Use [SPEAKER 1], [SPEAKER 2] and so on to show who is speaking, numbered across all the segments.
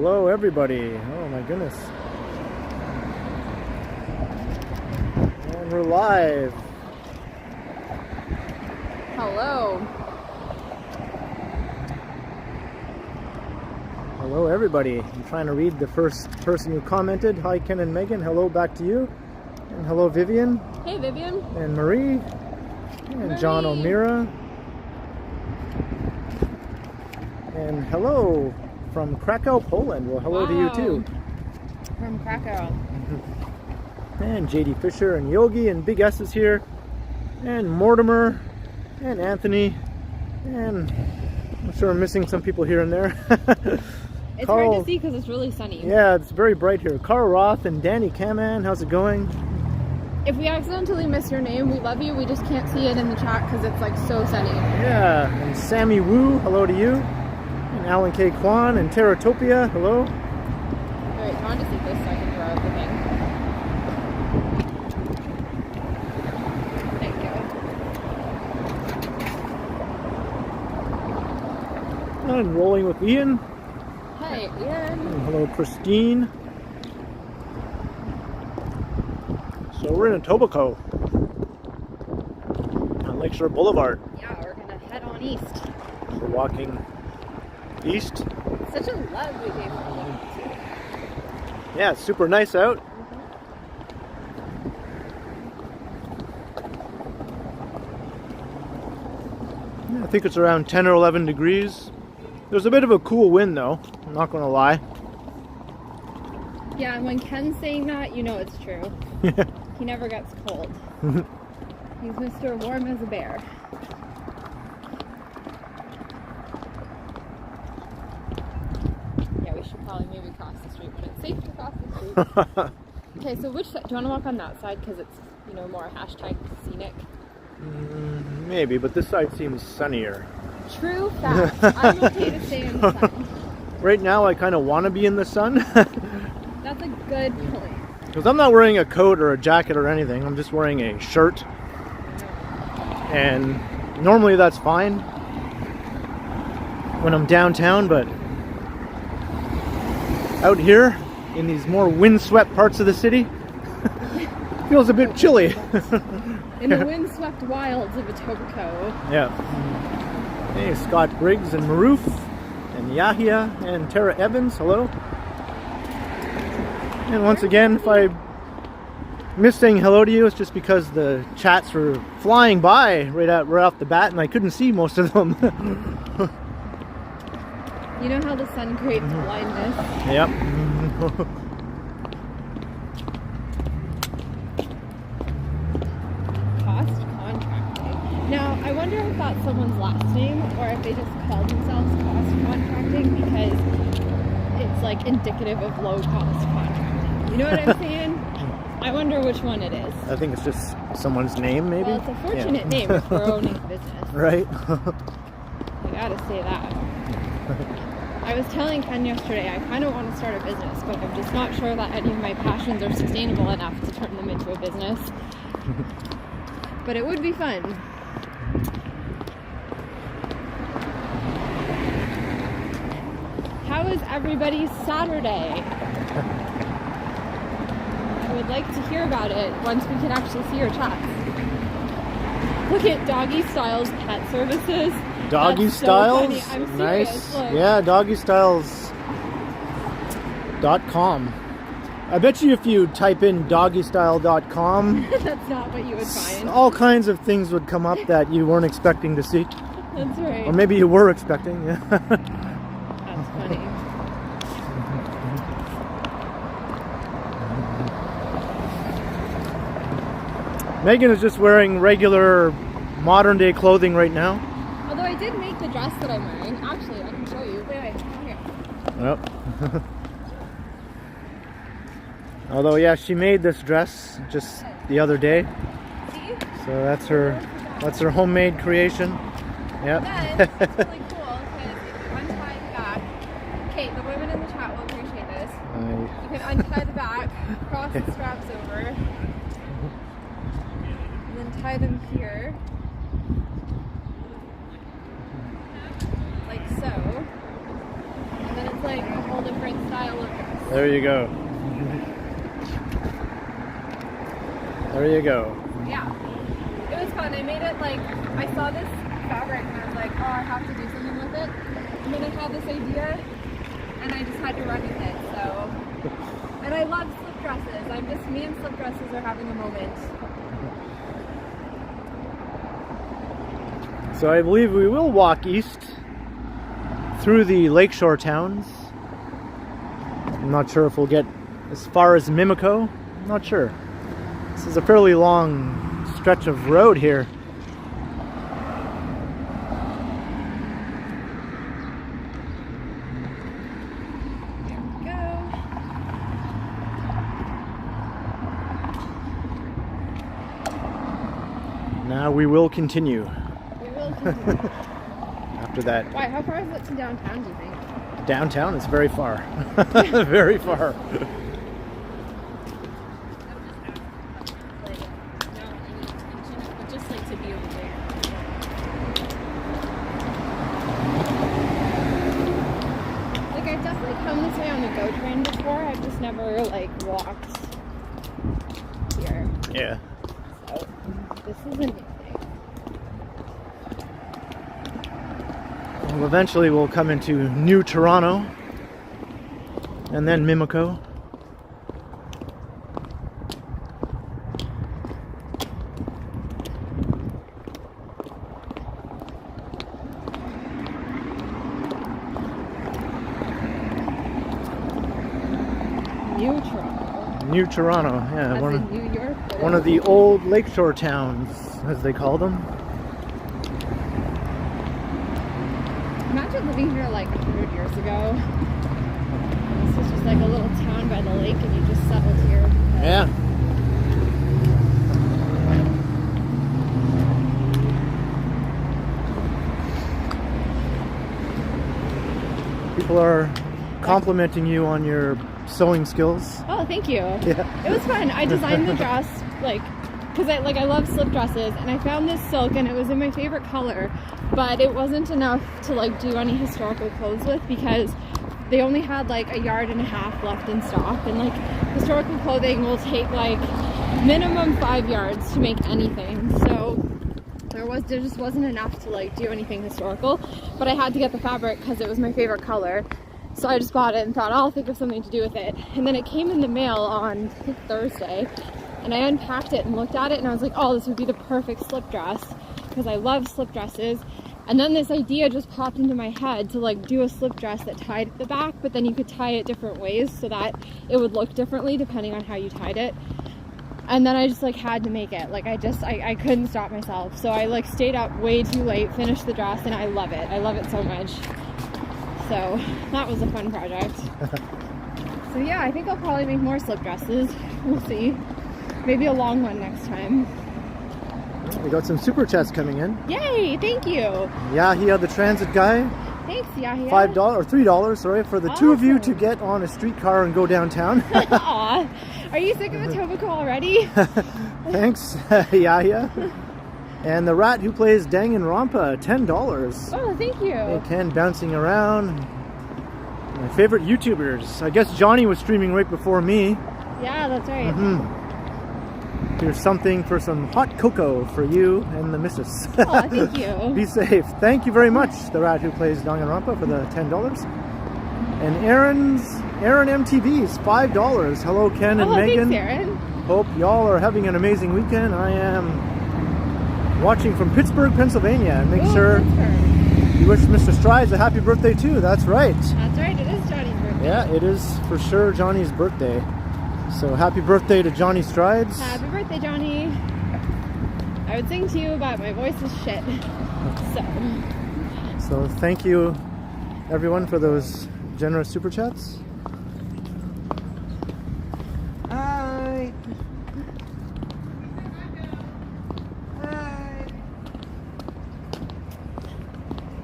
[SPEAKER 1] Hello, everybody. Oh my goodness. And we're live.
[SPEAKER 2] Hello.
[SPEAKER 1] Hello, everybody. I'm trying to read the first person who commented. Hi, Ken and Megan. Hello back to you. And hello, Vivian.
[SPEAKER 2] Hey, Vivian.
[SPEAKER 1] And Marie. And
[SPEAKER 2] Marie.
[SPEAKER 1] John O'Meara. And hello from Krakow, Poland. Well, hello to you too.
[SPEAKER 2] From Krakow.
[SPEAKER 1] And JD Fisher and Yogi and Big S is here. And Mortimer and Anthony. And I'm sure I'm missing some people here and there.
[SPEAKER 2] It's
[SPEAKER 1] Carl,
[SPEAKER 2] hard to see because it's really sunny.
[SPEAKER 1] Yeah, it's very bright here. Carl Roth and Danny Kaman, how's it going?
[SPEAKER 2] If we accidentally miss your name, we love you. We just can't see it in the chat because it's like so sunny.
[SPEAKER 1] Yeah, and Sammy Wu, hello to you. And Alan K. Kwan and Terratopia, hello.
[SPEAKER 2] Alright, I want to see this so I can throw out the thing. Thank you.
[SPEAKER 1] And rolling with Ian.
[SPEAKER 2] Hi, Ian.
[SPEAKER 1] And hello, Christine. So we're in Etobicoke on Lakeshore Boulevard.
[SPEAKER 2] Yeah, we're gonna head on east.
[SPEAKER 1] We're walking east.
[SPEAKER 2] It's such a lovely day for walking too.
[SPEAKER 1] Yeah, it's super nice out. Yeah, I think it's around 10 or 11 degrees. There's a bit of a cool wind though, I'm not gonna lie.
[SPEAKER 2] Yeah, and when Ken's saying that, you know it's true. He never gets cold. He's Mr. Warm as a bear. Yeah, we should probably maybe cross the street when it's safe to cross the street. Okay, so which side? Do you want to walk on that side because it's, you know, more hashtag scenic?
[SPEAKER 1] Maybe, but this side seems sunnier.
[SPEAKER 2] True fact. I'm okay to stay in the sun.
[SPEAKER 1] Right now I kind of want to be in the sun.
[SPEAKER 2] That's a good point.
[SPEAKER 1] Because I'm not wearing a coat or a jacket or anything. I'm just wearing a shirt. And normally that's fine when I'm downtown, but out here in these more windswept parts of the city, feels a bit chilly.
[SPEAKER 2] In the windswept wilds of Etobicoke.
[SPEAKER 1] Yeah. Hey, Scott Briggs and Maroof and Yahia and Tara Evans, hello. And once again, if I miss saying hello to you, it's just because the chats were flying by right off the bat and I couldn't see most of them.
[SPEAKER 2] You know how the sun creates blindness?
[SPEAKER 1] Yep.
[SPEAKER 2] Cost Contracting. Now, I wonder if that's someone's last name or if they just call themselves Cost Contracting because it's like indicative of low cost contracting. You know what I'm saying? I wonder which one it is.
[SPEAKER 1] I think it's just someone's name, maybe?
[SPEAKER 2] Well, it's a fortunate name for owning a business.
[SPEAKER 1] Right?
[SPEAKER 2] I gotta say that. I was telling Ken yesterday, I kind of want to start a business, but I'm just not sure that any of my passions are sustainable enough to turn them into a business. But it would be fun. How is everybody's Saturday? I would like to hear about it once we can actually see your chats. Look at Doggy Styles Pet Services.
[SPEAKER 1] Doggy
[SPEAKER 2] That's
[SPEAKER 1] Styles?
[SPEAKER 2] So funny. I'm
[SPEAKER 1] nice.
[SPEAKER 2] serious. Look.
[SPEAKER 1] Yeah, doggystyles.com. I bet you if you type in doggystyle.com,
[SPEAKER 2] That's not what you would find.
[SPEAKER 1] all kinds of things would come up that you weren't expecting to see.
[SPEAKER 2] That's right.
[SPEAKER 1] Or maybe you were expecting, yeah.
[SPEAKER 2] That's funny.
[SPEAKER 1] Megan is just wearing regular modern day clothing right now.
[SPEAKER 2] Although I did make the dress that I'm wearing. Actually, I can show you. Wait, come here.
[SPEAKER 1] Yep. Although, yeah, she made this dress just the other day.
[SPEAKER 2] See?
[SPEAKER 1] So that's her homemade creation. Yep.
[SPEAKER 2] Then, it's really cool because if you untie the back, Kate, the women in the chat will appreciate this. You can untie the back, cross the straps over, and then tie them here, like so. And then it's like a whole different different style of dress.
[SPEAKER 1] There you go. There you go.
[SPEAKER 2] Yeah. It was fun. I made it like, I saw this fabric and I was like, oh, I have to do something with it. And then I had this idea and I just had to run with it. So, and I love slip dresses. Me and slip dresses are having a moment.
[SPEAKER 1] So I believe we will walk east through the lakeshore towns. I'm not sure if we'll get as far as Mimico. I'm not sure. This is a fairly long stretch of road here.
[SPEAKER 2] There we go.
[SPEAKER 1] Now we will continue.
[SPEAKER 2] We will continue.
[SPEAKER 1] After that.
[SPEAKER 2] Why, how far is it to downtown, do you think?
[SPEAKER 1] Downtown is very far. Very far.
[SPEAKER 2] I've just never like walked here.
[SPEAKER 1] Yeah.
[SPEAKER 2] So this is a new thing.
[SPEAKER 1] Well, eventually we'll come into New Toronto and then Mimico. New Toronto, yeah,
[SPEAKER 2] That's in New York.
[SPEAKER 1] One of the old lakeshore towns, as they call them.
[SPEAKER 2] Imagine living here like 100 years ago. This was just like a little town by the lake and you just settled here.
[SPEAKER 1] Yeah. People are complimenting you on your sewing skills.
[SPEAKER 2] Oh, thank you.
[SPEAKER 1] Yeah.
[SPEAKER 2] It was fun. I designed the dress like because I love slip dresses, and I found this silk and it was in my favorite color, but it wasn't enough to like do any historical clothes with because they only had like 1.5 yards left in stock, and like historical clothing will take like minimum 5 yards to make anything. So there just wasn't enough to like do anything historical, but I had to get the fabric because it was my favorite color. So I just bought it and thought, I'll think of something to do with it. And then it came in the mail on, I think, Thursday. And I unpacked it and looked at it and I was like, oh, this would be the perfect slip dress because I love slip dresses. And then this idea just popped into my head to like do a slip dress that tied at the back, but then you could tie it different ways so that it would look differently depending on how you tied it. And then I just like had to make it. Like I couldn't stop myself. So I like stayed up way too late, finished the dress, and I love it. I love it so much. So that was a fun project. So yeah, I think I'll probably make more slip dresses. We'll see. Maybe a long one next time.
[SPEAKER 1] We got some super chats coming in.
[SPEAKER 2] Yay! Thank you.
[SPEAKER 1] Yahia, the transit guy.
[SPEAKER 2] Thanks, Yahia.
[SPEAKER 1] $5 or $3, sorry, for the two of you to get on a streetcar and go downtown.
[SPEAKER 2] Aw. Are you sick of Etobicoke already?
[SPEAKER 1] Thanks, Yahia. And the rat who plays Danganronpa, $10.
[SPEAKER 2] Oh, thank you.
[SPEAKER 1] Hey, Ken bouncing around. My favorite YouTubers. I guess Johnny was streaming right before me.
[SPEAKER 2] Yeah, that's right.
[SPEAKER 1] Here's something for some hot cocoa for you and the missus.
[SPEAKER 2] Oh, thank you.
[SPEAKER 1] Be safe. Thank you very much, the rat who plays Danganronpa, for the $10. And Aaron MTV's $5. Hello, Ken and Megan.
[SPEAKER 2] Thanks, Aaron.
[SPEAKER 1] Hope y'all are having an amazing weekend. I am watching from Pittsburgh, Pennsylvania. And make sure you wish Mr. Strides a happy birthday too. That's right.
[SPEAKER 2] That's right. It is Johnny's birthday.
[SPEAKER 1] Yeah, it is for sure Johnny's birthday. So happy birthday to Johnny Strides.
[SPEAKER 2] Happy birthday, Johnny. I would sing to you, but my voice is shit.
[SPEAKER 1] So thank you everyone for those generous super chats.
[SPEAKER 3] Hi.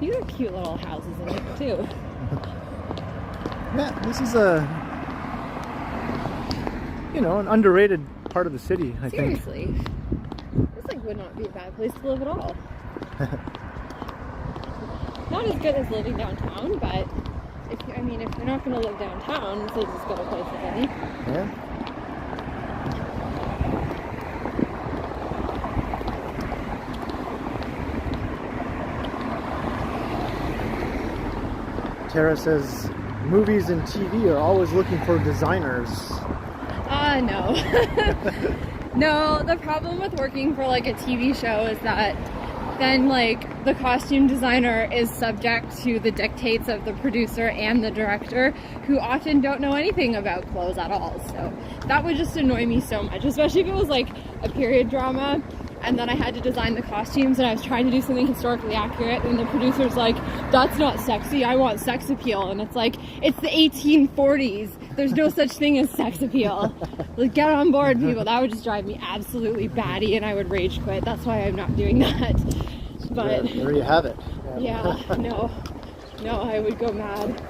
[SPEAKER 2] These are cute little houses in here too.
[SPEAKER 1] Yeah, this is an underrated part of the city, I think.
[SPEAKER 2] Seriously. This like would not be a bad place to live at all. Not as good as living downtown, but if you're not gonna live downtown, so just go to places any.
[SPEAKER 1] Yeah. Tara says movies and TV are always looking for designers.
[SPEAKER 2] No. No, the problem with working for like a TV show is that then like the costume designer is subject to the dictates of the producer and the director, who often don't know anything about clothes at all. So that would just annoy me so much, especially if it was like a period drama and then I had to design the costumes and I was trying to do something historically accurate and the producer's like, that's not sexy, I want sex appeal. And it's like, it's the 1840s. There's no such thing as sex appeal. Like, get on board, people. That would just drive me absolutely batty and I would rage quit. That's why I'm not doing that. But
[SPEAKER 1] there you have it.
[SPEAKER 2] Yeah, no, I would go mad.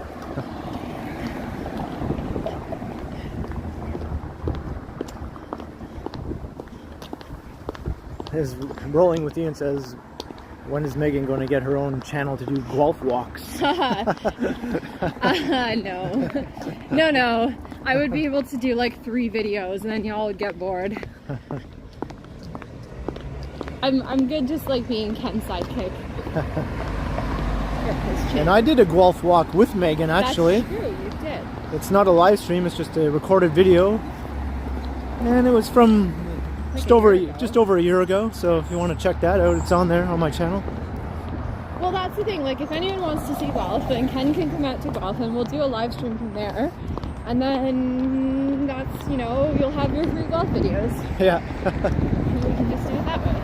[SPEAKER 1] Is Rolling with Ian says, when is Meghan going to get her own channel to do golf walks?
[SPEAKER 2] No. No. I would be able to do like 3 videos and then y'all would get bored. I'm good just like being Ken's sidekick.
[SPEAKER 1] And I did a golf walk with Meghan actually.
[SPEAKER 2] That's true, you did.
[SPEAKER 1] It's not a live stream, it's just a recorded video. And it was from just over a year ago, so if you want to check that out, it's on there on my channel.
[SPEAKER 2] Well, that's the thing, like if anyone wants to see golf, then Ken can come out to golf and we'll do a live stream from there. And then that's, you'll have your free golf videos.
[SPEAKER 1] Yeah.
[SPEAKER 2] And we can just do it that way.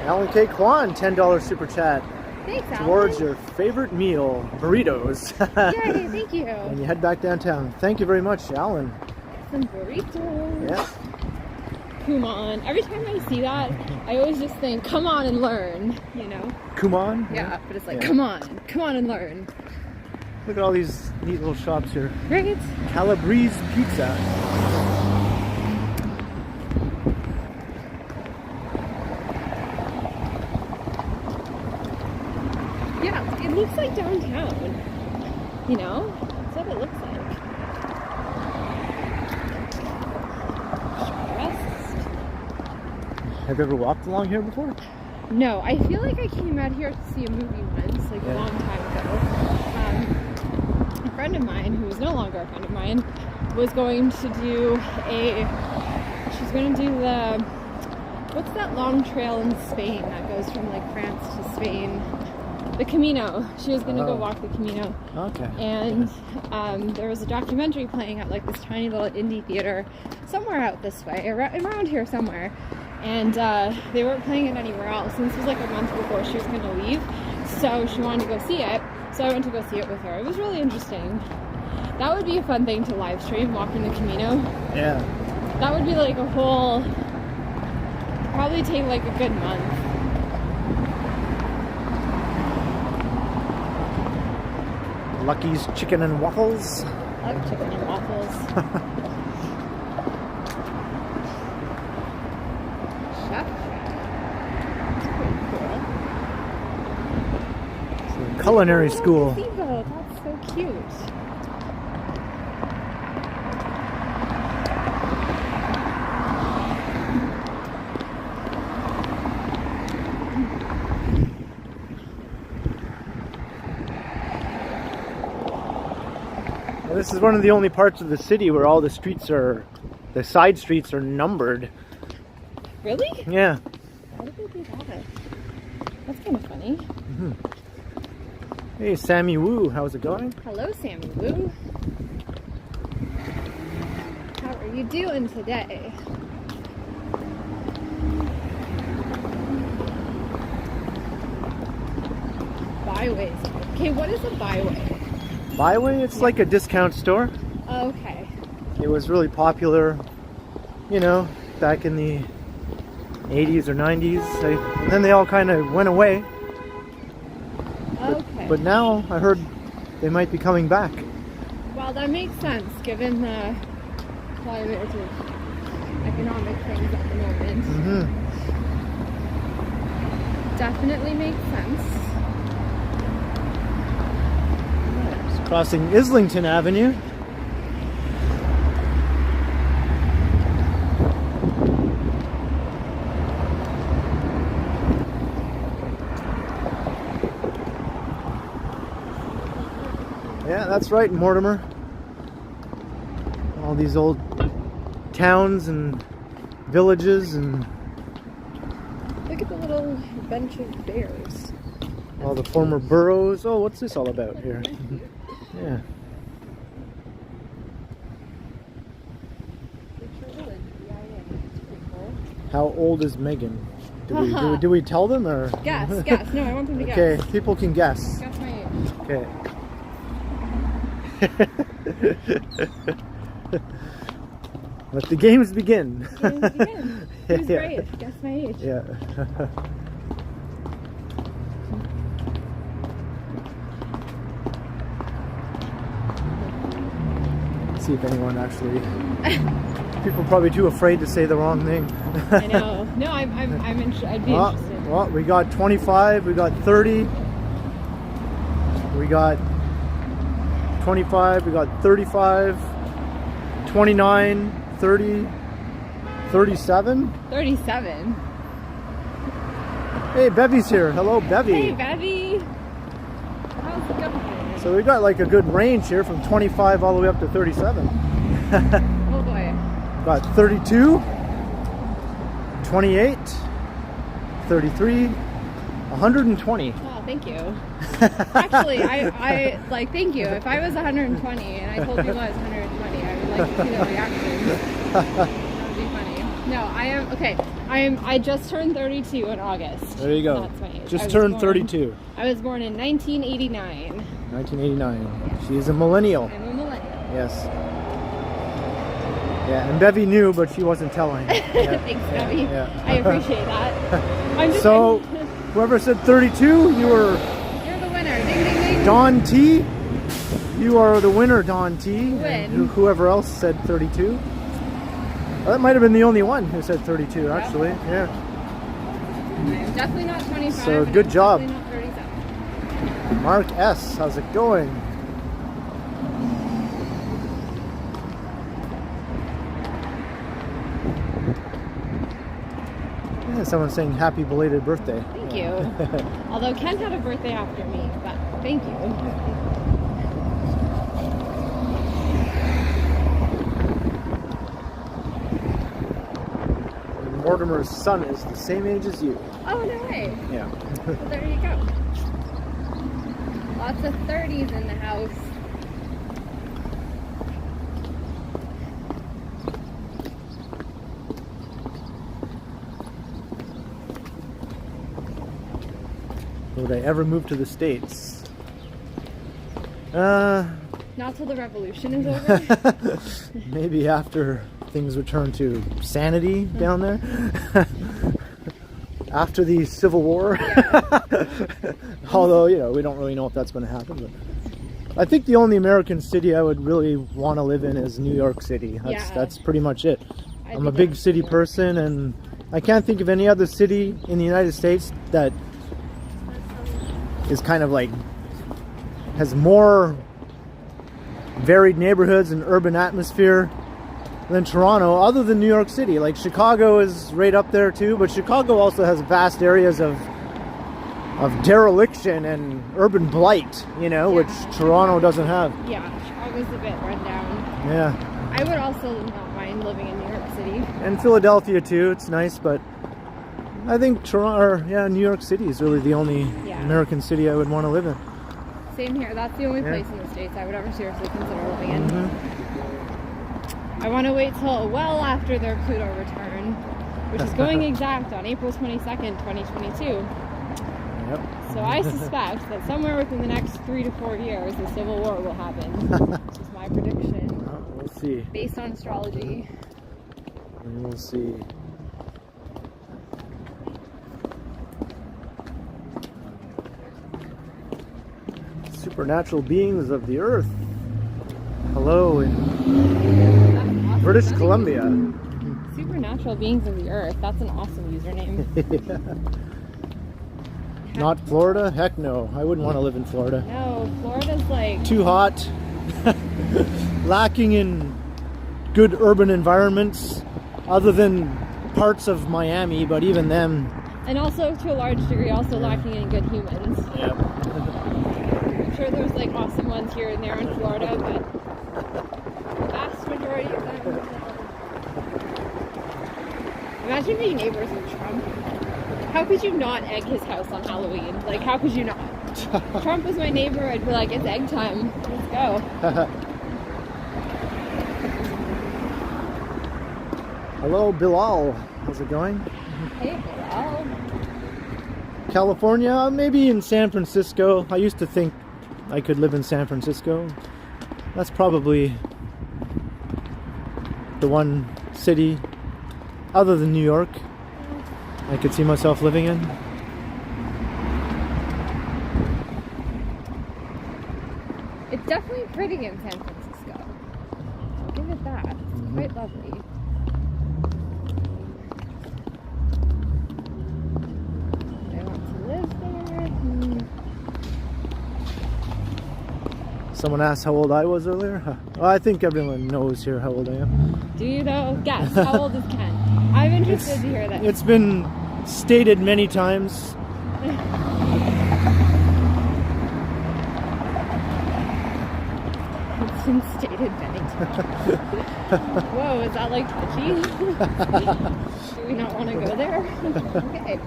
[SPEAKER 1] Alan K. Kwan, $10 super chat.
[SPEAKER 2] Thanks, Alan.
[SPEAKER 1] Towards your favorite meal, burritos.
[SPEAKER 2] Yay, thank you.
[SPEAKER 1] And you head back downtown. Thank you very much, Alan.
[SPEAKER 2] Some burritos.
[SPEAKER 1] Yeah.
[SPEAKER 2] Come on. Every time I see that, I always just think, come on and learn,
[SPEAKER 1] Kumon?
[SPEAKER 2] Yeah, but it's like,
[SPEAKER 1] Yeah.
[SPEAKER 2] come on and learn.
[SPEAKER 1] Look at all these neat little shops here.
[SPEAKER 2] Right?
[SPEAKER 1] Calabrese Pizza.
[SPEAKER 2] Yeah, it looks like downtown. That's what it looks like.
[SPEAKER 1] Have you ever walked along here before?
[SPEAKER 2] No, I feel like I came out here to see a movie once, like a long time ago. A friend of mine, who is no longer a friend of mine, was going to do what's that long trail in Spain that goes from like France to Spain? The Camino. She was going to go walk the Camino.
[SPEAKER 1] Okay.
[SPEAKER 2] And there was a documentary playing at like this tiny little indie theater somewhere out this way, around here somewhere. And they weren't playing it anywhere else. And this was like a month before she was going to leave. So she wanted to go see it. So I went to go see it with her. It was really interesting. That would be a fun thing to live stream, walking the Camino.
[SPEAKER 1] Yeah.
[SPEAKER 2] That would be like probably take like a good month.
[SPEAKER 1] Lucky's Chicken and Waffles.
[SPEAKER 2] I love chicken and waffles. Chef. That's pretty cool.
[SPEAKER 1] It's a culinary school.
[SPEAKER 2] Gazebo. That's so cute.
[SPEAKER 1] This is one of the only parts of the city where all the side streets are numbered.
[SPEAKER 2] Really?
[SPEAKER 1] Yeah.
[SPEAKER 2] How did they do that? That's kind of funny.
[SPEAKER 1] Mm-hmm. Hey, Sammy Woo, how's it going?
[SPEAKER 2] Hello, Sammy Woo. How are you doing today? Byways. Okay, what is a byway?
[SPEAKER 1] Byway, it's like a discount store.
[SPEAKER 2] Okay.
[SPEAKER 1] It was really popular, back in the 80s or 90s. And then they all kind of went away.
[SPEAKER 2] Okay.
[SPEAKER 1] But now I heard they might be coming back.
[SPEAKER 2] Well, that makes sense given the climate of economic things at the moment.
[SPEAKER 1] Mm-hmm.
[SPEAKER 2] definitely makes sense.
[SPEAKER 1] Just crossing Islington Avenue. Yeah, that's right, Mortimer. All these old towns and villages and
[SPEAKER 2] Look at the little bunch of bears.
[SPEAKER 1] all the former boroughs. Oh, what's this all about here? Yeah. How old is Meghan? Do we tell them or?
[SPEAKER 2] Guess. No, I want them to guess.
[SPEAKER 1] Okay, people can guess.
[SPEAKER 2] Guess my age.
[SPEAKER 1] Okay. Let the games begin.
[SPEAKER 2] Games begin. Who's brave? Guess my age.
[SPEAKER 1] Yeah. See if anyone actually. People are probably too afraid to say the wrong thing.
[SPEAKER 2] I know. No, I'd be interested.
[SPEAKER 1] Well, we got 25. We got 30. We got 25. We got 35. 29. 30. 37.
[SPEAKER 2] 37.
[SPEAKER 1] Hey, Bevy's here. Hello, Bevy.
[SPEAKER 2] Hey, Bevy. How's it going?
[SPEAKER 1] So we got like a good range here from 25 all the way up to 37.
[SPEAKER 2] Oh boy.
[SPEAKER 1] Got 32, 28, 33, 120.
[SPEAKER 2] Oh, thank you. Actually, I like thank you. If I was 120 and I told you I was 120, I would like to see the reaction. That would be funny. No, I am okay. I just turned 32 in August.
[SPEAKER 1] There you go.
[SPEAKER 2] That's my age.
[SPEAKER 1] Just turned 32.
[SPEAKER 2] I was born in 1989.
[SPEAKER 1] 1989. She's a millennial.
[SPEAKER 2] I'm a millennial.
[SPEAKER 1] Yes. Yeah, and Bevy knew, but she wasn't telling. Yeah.
[SPEAKER 2] Thanks, Bevy.
[SPEAKER 1] Yeah.
[SPEAKER 2] I appreciate that.
[SPEAKER 1] So, whoever said 32, you were...
[SPEAKER 2] You're the winner. Ding, ding, ding.
[SPEAKER 1] Don T. You are the winner, Don T.
[SPEAKER 2] Win.
[SPEAKER 1] And whoever else said 32. Well, that might have been the only one who said 32, actually. Yeah.
[SPEAKER 2] I'm definitely not 25.
[SPEAKER 1] So, good job.
[SPEAKER 2] Definitely not 37.
[SPEAKER 1] Mark S. How's it going? Yeah, someone's saying happy belated birthday.
[SPEAKER 2] Thank you. Although Ken had a birthday after me, but thank you.
[SPEAKER 1] Mortimer's son is the same age as you.
[SPEAKER 2] Oh, no way.
[SPEAKER 1] Yeah.
[SPEAKER 2] Well, there you go. Lots of 30s in the house.
[SPEAKER 1] Would I ever move to the States?
[SPEAKER 2] Not till the revolution is over.
[SPEAKER 1] Maybe after things return to sanity down there. After the Civil War. Although, you know, we don't really know if that's going to happen. But I think the only American city I would really want to live in is New York City. That's pretty much it. I'm a big city person, and I can't think of any other city in the United States that is kind of like has more varied neighborhoods and urban atmosphere than Toronto, other than New York City. Like Chicago is right up there too, but Chicago also has vast areas of dereliction and urban blight, you know, which Toronto doesn't have.
[SPEAKER 2] Yeah, Chicago's a bit run down.
[SPEAKER 1] Yeah.
[SPEAKER 2] I would also not mind living in New York City.
[SPEAKER 1] And Philadelphia too, it's nice, but I think New York City is really the only American city I would want to live in.
[SPEAKER 2] Same here. That's the only place in the States I would ever seriously consider living in. I want to wait till well after their Pluto return, which is going exact on April 22nd, 2022.
[SPEAKER 1] Yep.
[SPEAKER 2] So I suspect that somewhere within the next 3 to 4 years, the Civil War will happen. Which is my prediction.
[SPEAKER 1] We'll see.
[SPEAKER 2] Based on astrology.
[SPEAKER 1] And we'll see. Supernatural beings of the earth. Hello in British Columbia.
[SPEAKER 2] Supernatural beings of the earth. That's an awesome username.
[SPEAKER 1] Not Florida? Heck no. I wouldn't want to live in Florida.
[SPEAKER 2] No, Florida's like...
[SPEAKER 1] Too hot. Lacking in good urban environments, other than parts of Miami, but even them.
[SPEAKER 2] And also, to a large degree, also lacking in good humans.
[SPEAKER 1] Yep.
[SPEAKER 2] I'm sure there's like awesome ones here and there in Florida, but the vast majority of them... Imagine being neighbors with Trump. How could you not egg his house on Halloween? Like, how could you not? Trump was my neighbor, I'd be like, it's egg time. Let's go.
[SPEAKER 1] Hello, Bilal. How's it going?
[SPEAKER 2] Hey, Bilal.
[SPEAKER 1] California, maybe in San Francisco. I used to think I could live in San Francisco. That's probably the one city, other than New York, I could see myself living in.
[SPEAKER 2] It's definitely pretty in San Francisco. I'll give it that. It's quite lovely. I want to live there.
[SPEAKER 1] Someone asked how old I was earlier. Well, I think everyone knows here how old I am.
[SPEAKER 2] Do you though? Guess. How old is Ken? I'm interested to hear that.
[SPEAKER 1] It's been stated many times.
[SPEAKER 2] It's been stated many times. Whoa, is that like touchy? Do we not want to go there? Okay.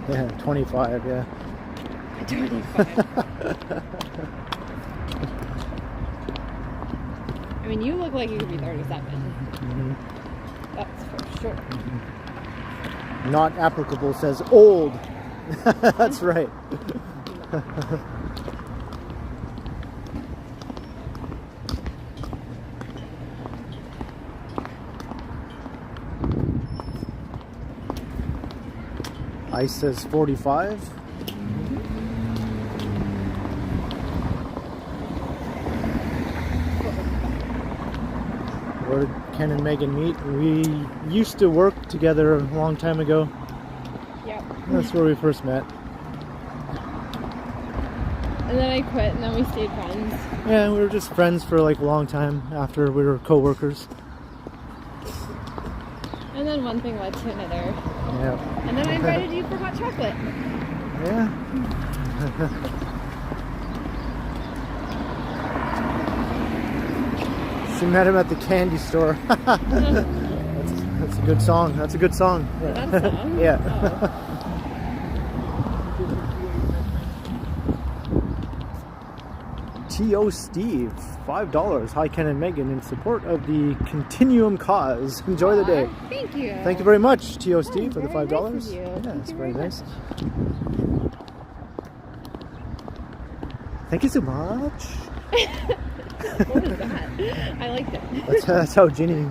[SPEAKER 1] Yeah, 25, yeah.
[SPEAKER 2] 25. I mean, you look like you could be 37.
[SPEAKER 1] Mm-hmm.
[SPEAKER 2] That's for sure.
[SPEAKER 1] Not applicable says old. That's right. Ice says 45. Where did Ken and Meghan meet? We used to work together a long time ago.
[SPEAKER 2] Yep.
[SPEAKER 1] That's where we first met.
[SPEAKER 2] And then I quit, and then we stayed friends.
[SPEAKER 1] Yeah, we were just friends for like a long time after we were co-workers.
[SPEAKER 2] And then one thing led to another.
[SPEAKER 1] Yeah.
[SPEAKER 2] And then I invited you for hot chocolate.
[SPEAKER 1] Yeah. She met him at the candy store. That's a good song. That's a good song.
[SPEAKER 2] Is that a song?
[SPEAKER 1] Yeah.
[SPEAKER 2] Oh.
[SPEAKER 1] T.O. Steve, $5. Hi, Ken and Meghan, in support of the Continuum cause. Enjoy the day.
[SPEAKER 2] Thank you.
[SPEAKER 1] Thank you very much, T.O. Steve, for the
[SPEAKER 2] very
[SPEAKER 1] $5.
[SPEAKER 2] nice of you.
[SPEAKER 1] Yeah,
[SPEAKER 2] Thank
[SPEAKER 1] it's
[SPEAKER 2] you
[SPEAKER 1] very
[SPEAKER 2] very
[SPEAKER 1] nice. Thank you so much.
[SPEAKER 2] What was that? I liked it.
[SPEAKER 1] That's how Ginny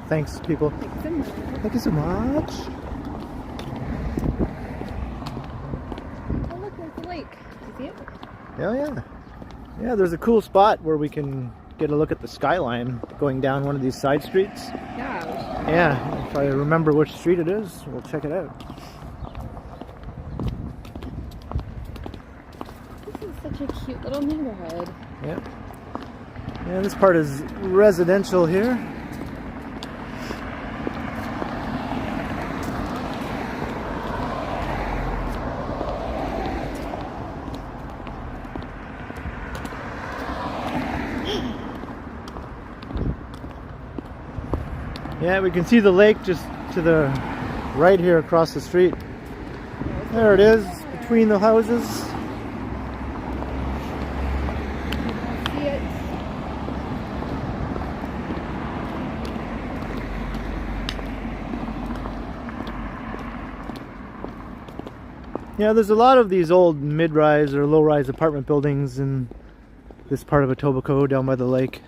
[SPEAKER 1] thanks people.
[SPEAKER 2] Thanks so much.
[SPEAKER 1] Thank you so much.
[SPEAKER 2] Oh, look, there's a lake. You see it?
[SPEAKER 1] Oh, yeah. Yeah, there's a cool spot where we can get a look at the skyline going down one of these side streets.
[SPEAKER 2] Yeah.
[SPEAKER 1] Yeah, if I remember which street it is, we'll check it out.
[SPEAKER 2] This is such a cute little neighborhood.
[SPEAKER 1] Yeah. Yeah, this part is residential here. Yeah, we can see the lake just to the right here across the street. There it is, between the houses.
[SPEAKER 2] See it?
[SPEAKER 1] Yeah, there's a lot of these old mid-rise or low-rise apartment buildings in this part of Etobicoke down by the lake.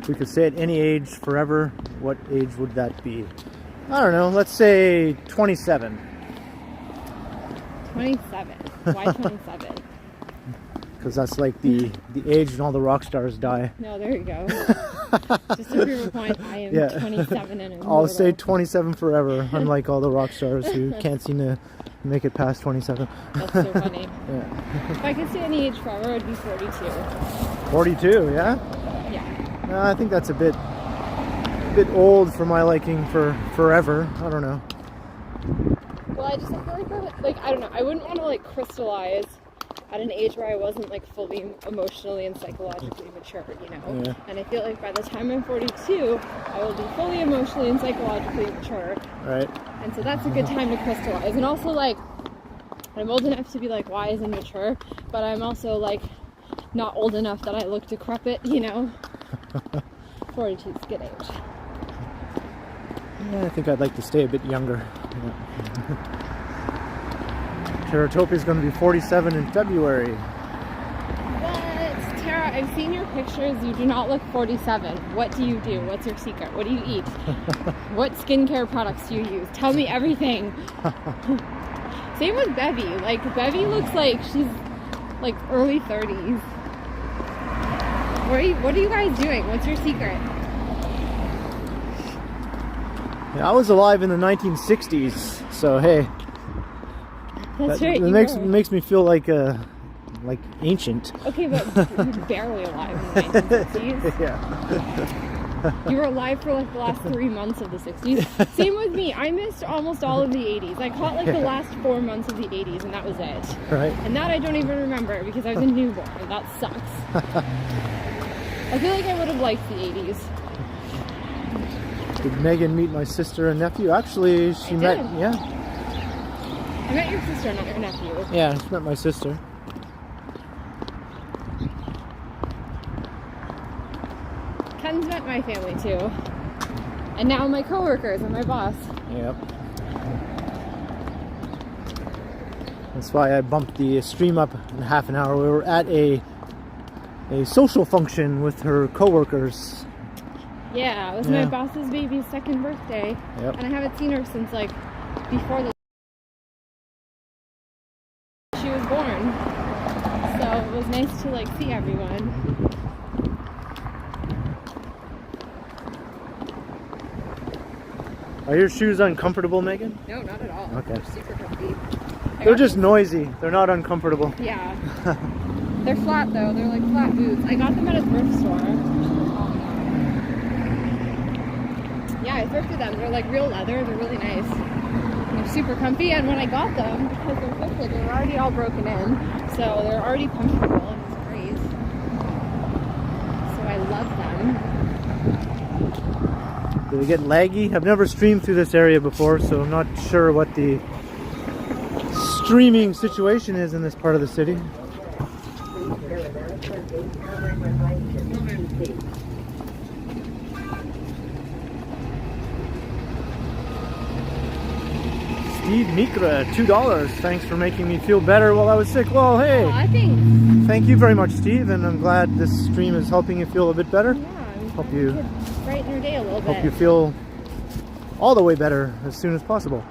[SPEAKER 1] We could say at any age forever, what age would that be? I don't know, let's say 27.
[SPEAKER 2] 27. Why 27?
[SPEAKER 1] Because that's like the age when all the rock stars die.
[SPEAKER 2] No, there you go. Just to prove a point, I am 27 and immortal.
[SPEAKER 1] I'll stay 27 forever, unlike all the rock stars who can't seem to make it past 27.
[SPEAKER 2] That's so funny.
[SPEAKER 1] Yeah.
[SPEAKER 2] If I could stay any age forever, it would be 42.
[SPEAKER 1] 42, yeah?
[SPEAKER 2] Yeah.
[SPEAKER 1] No, I think that's a bit old for my liking for forever. I don't know.
[SPEAKER 2] Well, I feel like I don't know. I wouldn't want to like crystallize at an age where I wasn't like fully emotionally and psychologically mature, you know?
[SPEAKER 1] Yeah.
[SPEAKER 2] And I feel like by the time I'm 42, I will be fully emotionally and psychologically mature.
[SPEAKER 1] Right.
[SPEAKER 2] And so that's a good time to crystallize. And also like, I'm old enough to be like wise and mature, but I'm also like not old enough that I look decrepit, you know? 42 is a good age.
[SPEAKER 1] Yeah, I think I'd like to stay a bit younger. Teratopia is going to be 47 in February.
[SPEAKER 2] What? Tara, I've seen your pictures. You do not look 47. What do you do? What's your secret? What do you eat? What skincare products do you use? Tell me everything. Same with Bevy. Like, Bevy looks like she's like early 30s. What are you guys doing? What's your secret?
[SPEAKER 1] Yeah, I was alive in the 1960s, so hey.
[SPEAKER 2] That's right.
[SPEAKER 1] It makes me feel like ancient.
[SPEAKER 2] Okay, but you're barely alive in the 1960s.
[SPEAKER 1] Yeah.
[SPEAKER 2] You were alive for like the last 3 months of the 60s. Same with me. I missed almost all of the 80s. I caught like the last 4 months of the 80s, and that was it.
[SPEAKER 1] Right.
[SPEAKER 2] And that I don't even remember because I was a newborn, and that sucks. I feel like I would have liked the 80s.
[SPEAKER 1] Did Meghan meet my sister and nephew? Actually, she met.
[SPEAKER 2] did.
[SPEAKER 1] Yeah.
[SPEAKER 2] I met your sister, not your nephew.
[SPEAKER 1] Yeah, she met my sister.
[SPEAKER 2] Ken's met my family too. And now my coworkers and my boss.
[SPEAKER 1] Yep. That's why I bumped the stream up in half an hour. We were at a social function with her coworkers.
[SPEAKER 2] Yeah, it was my boss's baby's 2nd birthday.
[SPEAKER 1] Yep.
[SPEAKER 2] And I haven't seen her since like before she was born. So it was nice to like see everyone.
[SPEAKER 1] Are your shoes uncomfortable, Megan?
[SPEAKER 2] No, not at all.
[SPEAKER 1] Okay.
[SPEAKER 2] They're super comfy.
[SPEAKER 1] They're just noisy. They're not uncomfortable.
[SPEAKER 2] Yeah. They're flat though. They're like flat boots. I got them at a thrift store. Yeah, I thrifted them. They're like real leather. They're really nice. They're super comfy. And when I got them, because they're thrifted, they're already all broken in. So they're already comfortable and it's great. So I love them.
[SPEAKER 1] Do they get laggy? I've never streamed through this area before, so I'm not sure what the streaming situation is in this part of the city. Steve Mikra, $2. Thanks for making me feel better while I was sick. Well, hey.
[SPEAKER 2] Oh, I think.
[SPEAKER 1] Thank you very much, Steve, and I'm glad this stream is helping you feel a bit better.
[SPEAKER 2] Yeah,
[SPEAKER 1] Hope you
[SPEAKER 2] brighten your day a little bit.
[SPEAKER 1] Hope you feel all the way better as soon as possible.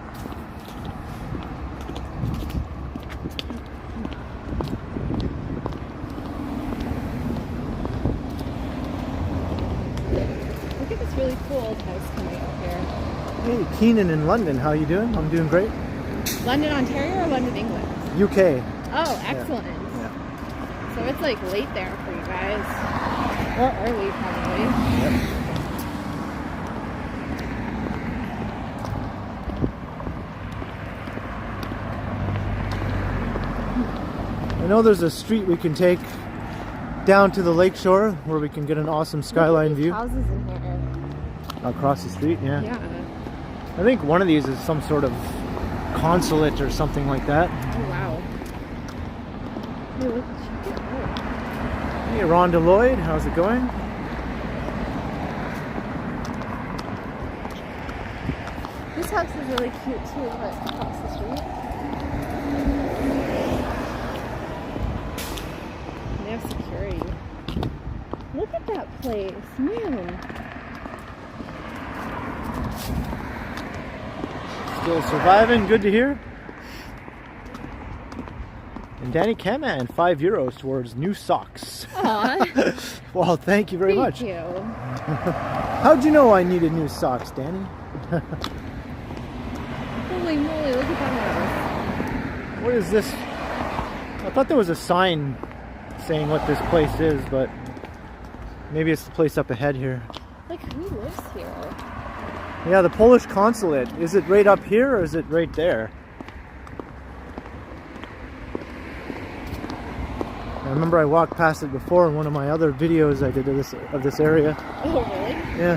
[SPEAKER 2] Look at this really cool old house coming up here.
[SPEAKER 1] Hey, Keenan in London, how you doing? I'm doing great.
[SPEAKER 2] London, Ontario, or London, England?
[SPEAKER 1] UK.
[SPEAKER 2] Oh, excellent.
[SPEAKER 1] Yeah.
[SPEAKER 2] So it's like late there for you guys. Or early, probably.
[SPEAKER 1] Yep. I know there's a street we can take down to the lakeshore where we can get an awesome skyline view.
[SPEAKER 2] Houses in here.
[SPEAKER 1] Across the street, yeah.
[SPEAKER 2] Yeah.
[SPEAKER 1] I think one of these is some sort of consulate or something like that.
[SPEAKER 2] Oh wow. Hey, look, check it out.
[SPEAKER 1] Hey, Rhonda Lloyd, how's it going?
[SPEAKER 2] This house is really cute too, but across the street. They have security. Look at that place, man.
[SPEAKER 1] Still surviving, good to hear. And Danny Caman, €5 towards new socks.
[SPEAKER 2] Aw.
[SPEAKER 1] Well, thank you very much.
[SPEAKER 2] Thank you.
[SPEAKER 1] How'd you know I needed new socks, Danny?
[SPEAKER 2] Holy moly, look at that.
[SPEAKER 1] What is this? I thought there was a sign saying what this place is, but maybe it's the place up ahead here.
[SPEAKER 2] Like, who lives here?
[SPEAKER 1] Yeah, the Polish consulate. Is it right up here or is it right there? I remember I walked past it before in one of my other videos I did of this area.
[SPEAKER 2] Oh, really?
[SPEAKER 1] Yeah.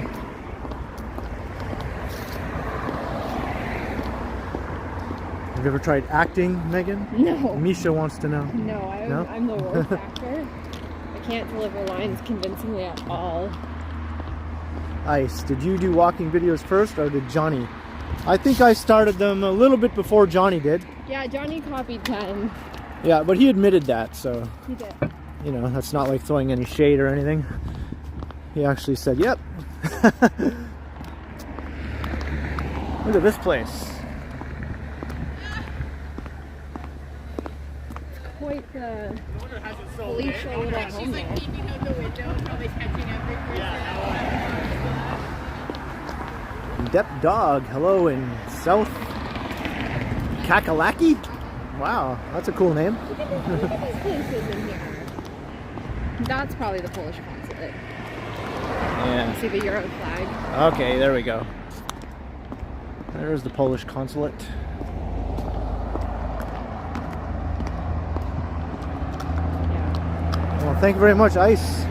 [SPEAKER 1] Have you ever tried acting, Megan?
[SPEAKER 2] No.
[SPEAKER 1] Misha wants to know.
[SPEAKER 2] No, I'm the worst actor. I can't deliver lines convincingly at all.
[SPEAKER 1] Ice, did you do walking videos first or did Johnny? I think I started them a little bit before Johnny did.
[SPEAKER 2] Yeah, Johnny copied 10.
[SPEAKER 1] Yeah, but he admitted that, so...
[SPEAKER 2] He did.
[SPEAKER 1] You know, that's not like throwing any shade or anything. He actually said, yep. Look at this place.
[SPEAKER 2] Quite the palatial little home there.
[SPEAKER 4] Peeping out the window, probably catching every
[SPEAKER 1] Depp Dog, hello in South Kakalaki? Wow, that's a cool name.
[SPEAKER 2] Look at these places in here. That's probably the Polish consulate.
[SPEAKER 1] Yeah.
[SPEAKER 2] See the Euro flag.
[SPEAKER 1] Okay, there we go. There's the Polish consulate.
[SPEAKER 2] Yeah.
[SPEAKER 1] Well, thank you very much, Ice.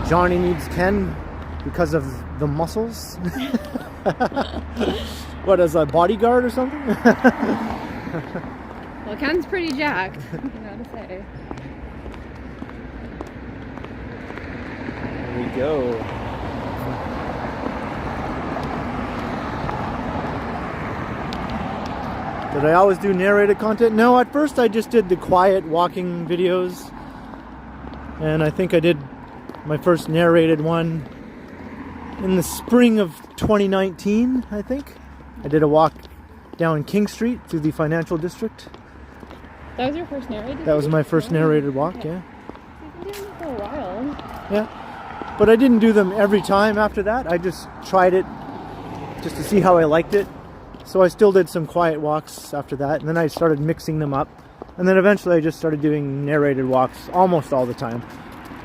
[SPEAKER 1] Johnny needs Ken because of the muscles. What, as a bodyguard or something?
[SPEAKER 2] Well, Ken's pretty jacked, I gotta say.
[SPEAKER 1] There we go. Did I always do narrated content? No, at first I just did the quiet walking videos. And I think I did my first narrated one in the spring of 2019, I think. I did a walk down King Street through the financial district.
[SPEAKER 2] That was your first narrated?
[SPEAKER 1] That was my first narrated walk,
[SPEAKER 2] okay.
[SPEAKER 1] yeah.
[SPEAKER 2] You've been doing it for a while.
[SPEAKER 1] Yeah. But I didn't do them every time after that. I just tried it just to see how I liked it. So I still did some quiet walks after that. And then I started mixing them up. And then eventually I just started doing narrated walks almost all the time.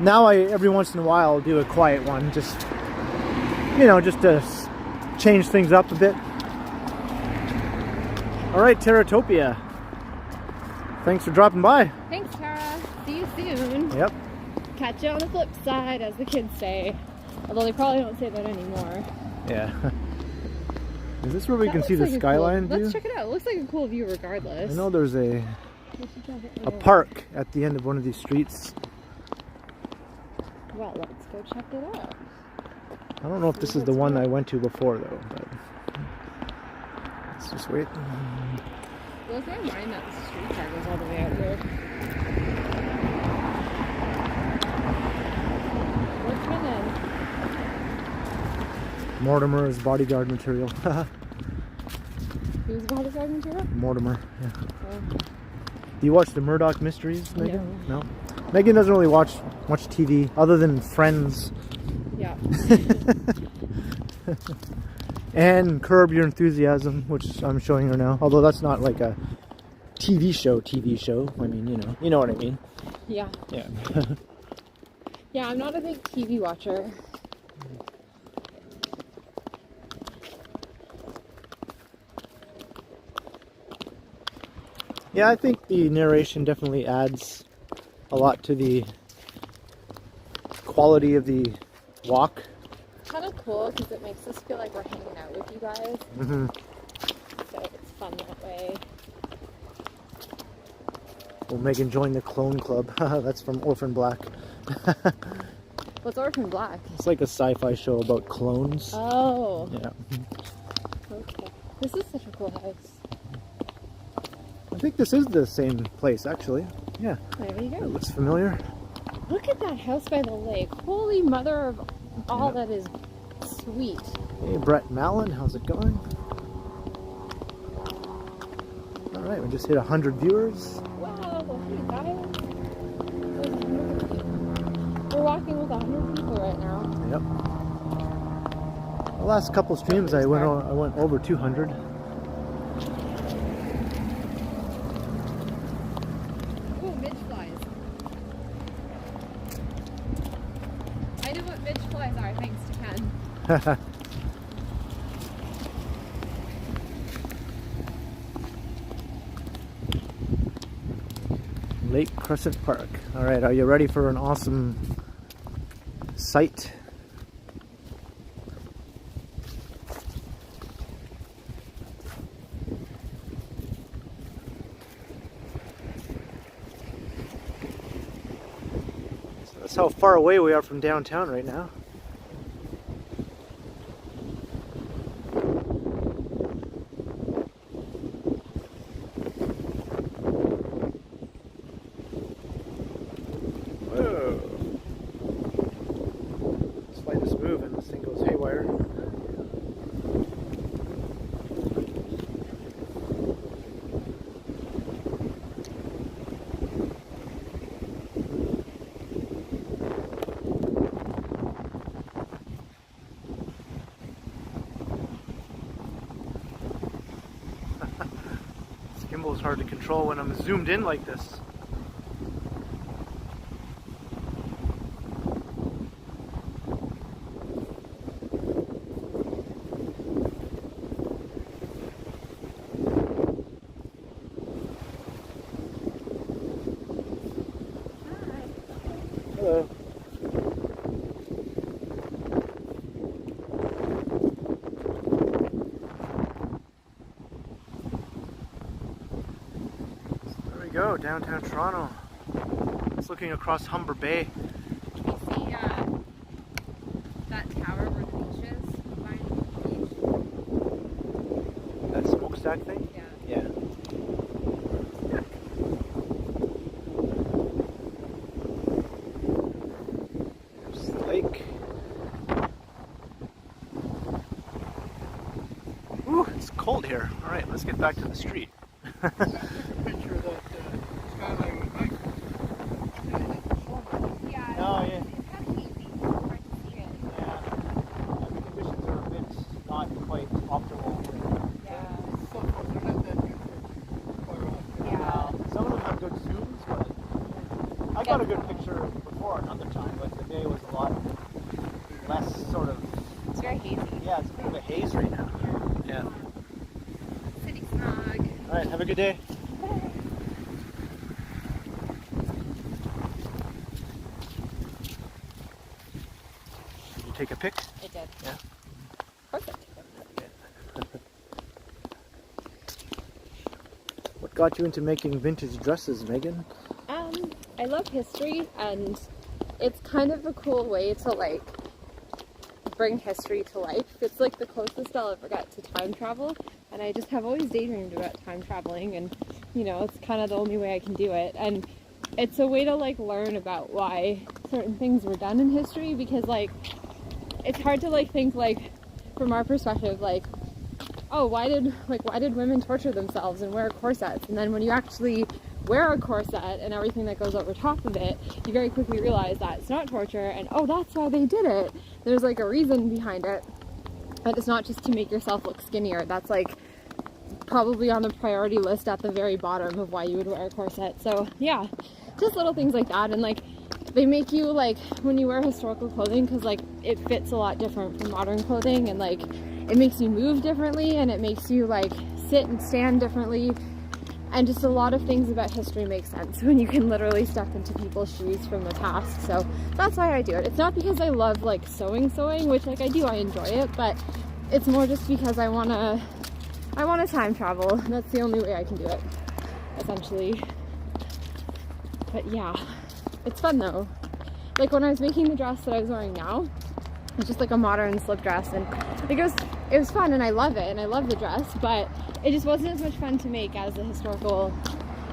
[SPEAKER 1] Now I, every once in a while, do a quiet one. Just, you know, just to change things up a bit. Alright, Terratopia. Thanks for dropping by.
[SPEAKER 2] Thanks, Tara. See you soon.
[SPEAKER 1] Yep.
[SPEAKER 2] Catch you on the flip side, as the kids say. Although they probably don't say that anymore.
[SPEAKER 1] Yeah. Is this where we
[SPEAKER 2] That
[SPEAKER 1] can see the
[SPEAKER 2] looks like
[SPEAKER 1] skyline view?
[SPEAKER 2] Let's check it out. It looks like a cool view regardless.
[SPEAKER 1] I know there's a
[SPEAKER 2] a
[SPEAKER 1] park at the end of one of these streets.
[SPEAKER 2] Well, let's go check it out.
[SPEAKER 1] I don't know if this is the one I went to before though, but let's just wait.
[SPEAKER 2] Blows my mind that the streetcar goes all the way out here. What's my name?
[SPEAKER 1] Mortimer's bodyguard material.
[SPEAKER 2] Who's bodyguard material?
[SPEAKER 1] Mortimer. Yeah.
[SPEAKER 2] Oh.
[SPEAKER 1] Do you watch the Murdoch Mysteries, Megan?
[SPEAKER 2] No.
[SPEAKER 1] No. Megan doesn't really watch much TV other than Friends.
[SPEAKER 2] Yeah.
[SPEAKER 1] And Curb Your Enthusiasm, which I'm showing her now. Although that's not like a TV show. I mean, you know what I mean.
[SPEAKER 2] Yeah.
[SPEAKER 1] Yeah.
[SPEAKER 2] Yeah, I'm not a big TV watcher.
[SPEAKER 1] Yeah, I think the narration definitely adds a lot to the quality of the walk.
[SPEAKER 2] Kind of cool because it makes us feel like we're hanging out with you guys.
[SPEAKER 1] Mm-hmm.
[SPEAKER 2] So it's fun that way.
[SPEAKER 1] Well, Megan joined the Clone Club. That's from Orphan Black.
[SPEAKER 2] What's Orphan Black?
[SPEAKER 1] It's like a sci-fi show about clones.
[SPEAKER 2] Oh.
[SPEAKER 1] Yeah.
[SPEAKER 2] Okay. This is such a cool house.
[SPEAKER 1] I think this is the same place, actually. Yeah.
[SPEAKER 2] There you go.
[SPEAKER 1] It looks familiar.
[SPEAKER 2] Look at that house by the lake. Holy mother of all that is Sweet.
[SPEAKER 1] Hey, Brett Mallon, how's it going? Alright, we just hit 100 viewers.
[SPEAKER 2] Wow, hey guys. We're walking with 100 people right now.
[SPEAKER 1] Yep. The last couple streams I went over 200.
[SPEAKER 2] Ooh, midge flies. I know what midge flies are thanks to Ken.
[SPEAKER 1] Lake Crescent Park. Alright, are you ready for an awesome sight? So that's how far away we are from downtown right now. Slightest move and this thing goes haywire. This gimbal is hard to control when I'm zoomed in like this. Hello. There we go, downtown Toronto. It's looking across Humber Bay.
[SPEAKER 2] Can you see that tower where the beach is? Behind the beach?
[SPEAKER 1] That smokestack thing?
[SPEAKER 2] Yeah.
[SPEAKER 1] Yeah. There's the lake. Ooh, it's cold here. Alright, let's get back to the street.
[SPEAKER 3] Picture of that skyline with Mike.
[SPEAKER 2] Yeah.
[SPEAKER 1] Oh, yeah.
[SPEAKER 2] It's kind of easy. It's hard to see it.
[SPEAKER 1] Yeah. The conditions are a bit not quite optimal.
[SPEAKER 2] Yeah.
[SPEAKER 3] They're not that good for quite often.
[SPEAKER 2] Yeah.
[SPEAKER 1] Some of them have good zooms, but I got a good picture before another time, but the day was a lot less sort of,
[SPEAKER 2] It's very hazy.
[SPEAKER 1] yeah, it's a bit of a haze right now. Yeah.
[SPEAKER 2] City smog.
[SPEAKER 1] Alright, have a good day. Did you take a pic?
[SPEAKER 2] It did.
[SPEAKER 1] Yeah.
[SPEAKER 2] Perfect.
[SPEAKER 1] What got you into making vintage dresses, Megan?
[SPEAKER 2] I love history, and it's kind of a cool way to like bring history to life. It's like the closest I'll ever get to time travel, and I just have always daydreamed about time traveling, and you know, it's kind of the only way I can do it. And it's a way to like learn about why certain things were done in history, because like it's hard to like think like from our perspective like, oh, why did women torture themselves and wear corsets? And then when you actually wear a corset and everything that goes over top of it, you very quickly realize that it's not torture, and oh, that's why they did it. There's like a reason behind it, and it's not just to make yourself look skinnier. That's like probably on the priority list at the very bottom of why you would wear a corset. So yeah, just little things like that. And like they make you like, when you wear historical clothing, because like it fits a lot different from modern clothing, and like it makes you move differently, and it makes you like sit and stand differently, and just a lot of things about history make sense when you can literally step into people's shoes from the past. So that's why I do it. It's not because I love like sewing, which like I do, I enjoy it, but it's more just because I wanna time travel. That's the only way I can do it, essentially. But yeah, it's fun though. Like when I was making the dress that I was wearing now, it's just like a modern slip dress, and like it was fun, and I love it, and I love the dress, but it just wasn't as much fun to make as a historical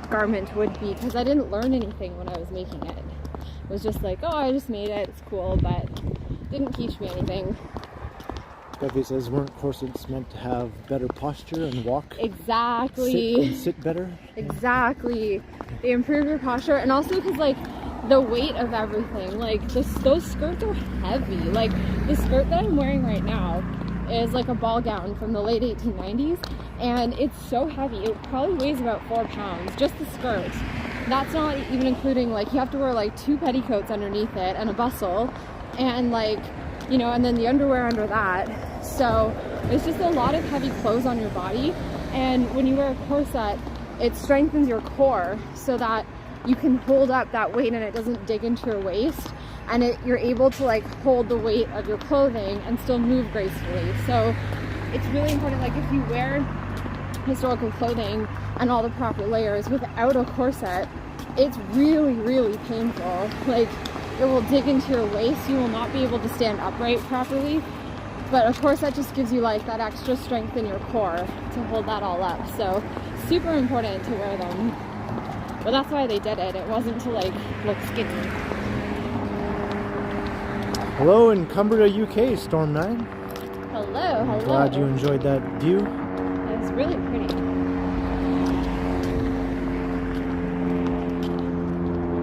[SPEAKER 2] garment would be, because I didn't learn anything when I was making it. It was just like, oh, I just made it, it's cool, but didn't teach me anything.
[SPEAKER 1] Becky says, weren't corsets meant to have better posture and walk?
[SPEAKER 2] Exactly.
[SPEAKER 1] Sit better?
[SPEAKER 2] Exactly. They improve your posture, and also because like the weight of everything, like those skirts are heavy. Like the skirt that I'm wearing right now is like a ball gown from the late 1890s, and it's so heavy. It probably weighs about 4 pounds, just the skirt. That's not even including, like, you have to wear like 2 petticoats underneath it and a bustle, and like, you know, and then the underwear under that. So it's just a lot of heavy clothes on your body. And when you wear a corset, it strengthens your core so that you can hold up that weight and it doesn't dig into your waist, and you're able to like hold the weight of your clothing and still move gracefully. So it's really important, like if you wear historical clothing and all the proper layers without a corset, it's really, really painful. Like it will dig into your waist, you will not be able to stand upright properly. But of course that just gives you like that extra strength in your core to hold that all up. So super important to wear them. But that's why they did it. It wasn't to like look skinny.
[SPEAKER 1] Hello in Cumbria, UK, Storm 9.
[SPEAKER 2] Hello, hello.
[SPEAKER 1] Glad you enjoyed that view.
[SPEAKER 2] It was really pretty.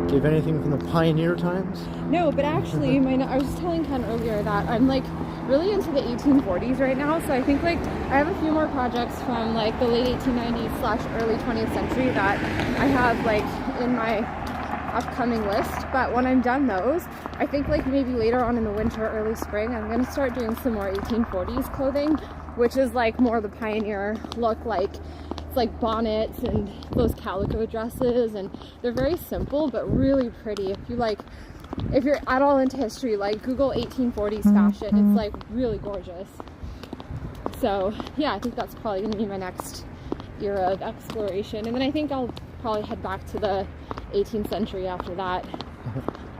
[SPEAKER 1] Do you have anything from the pioneer times?
[SPEAKER 2] No, but actually, I was telling Ken earlier that I'm like really into the 1840s right now. So I think like I have a few more projects from like the late 1890s / early 20th century that I have like in my upcoming list. But when I'm done those, I think like maybe later on in the winter, early spring, I'm gonna start doing some more 1840s clothing, which is like more the pioneer look. Like it's like bonnets and those calico dresses, and they're very simple but really pretty. If you're at all into history, like Google 1840s fashion, it's like really gorgeous. So yeah, I think that's probably gonna be my next era of exploration, and then I think I'll probably head back to the 18th century after that.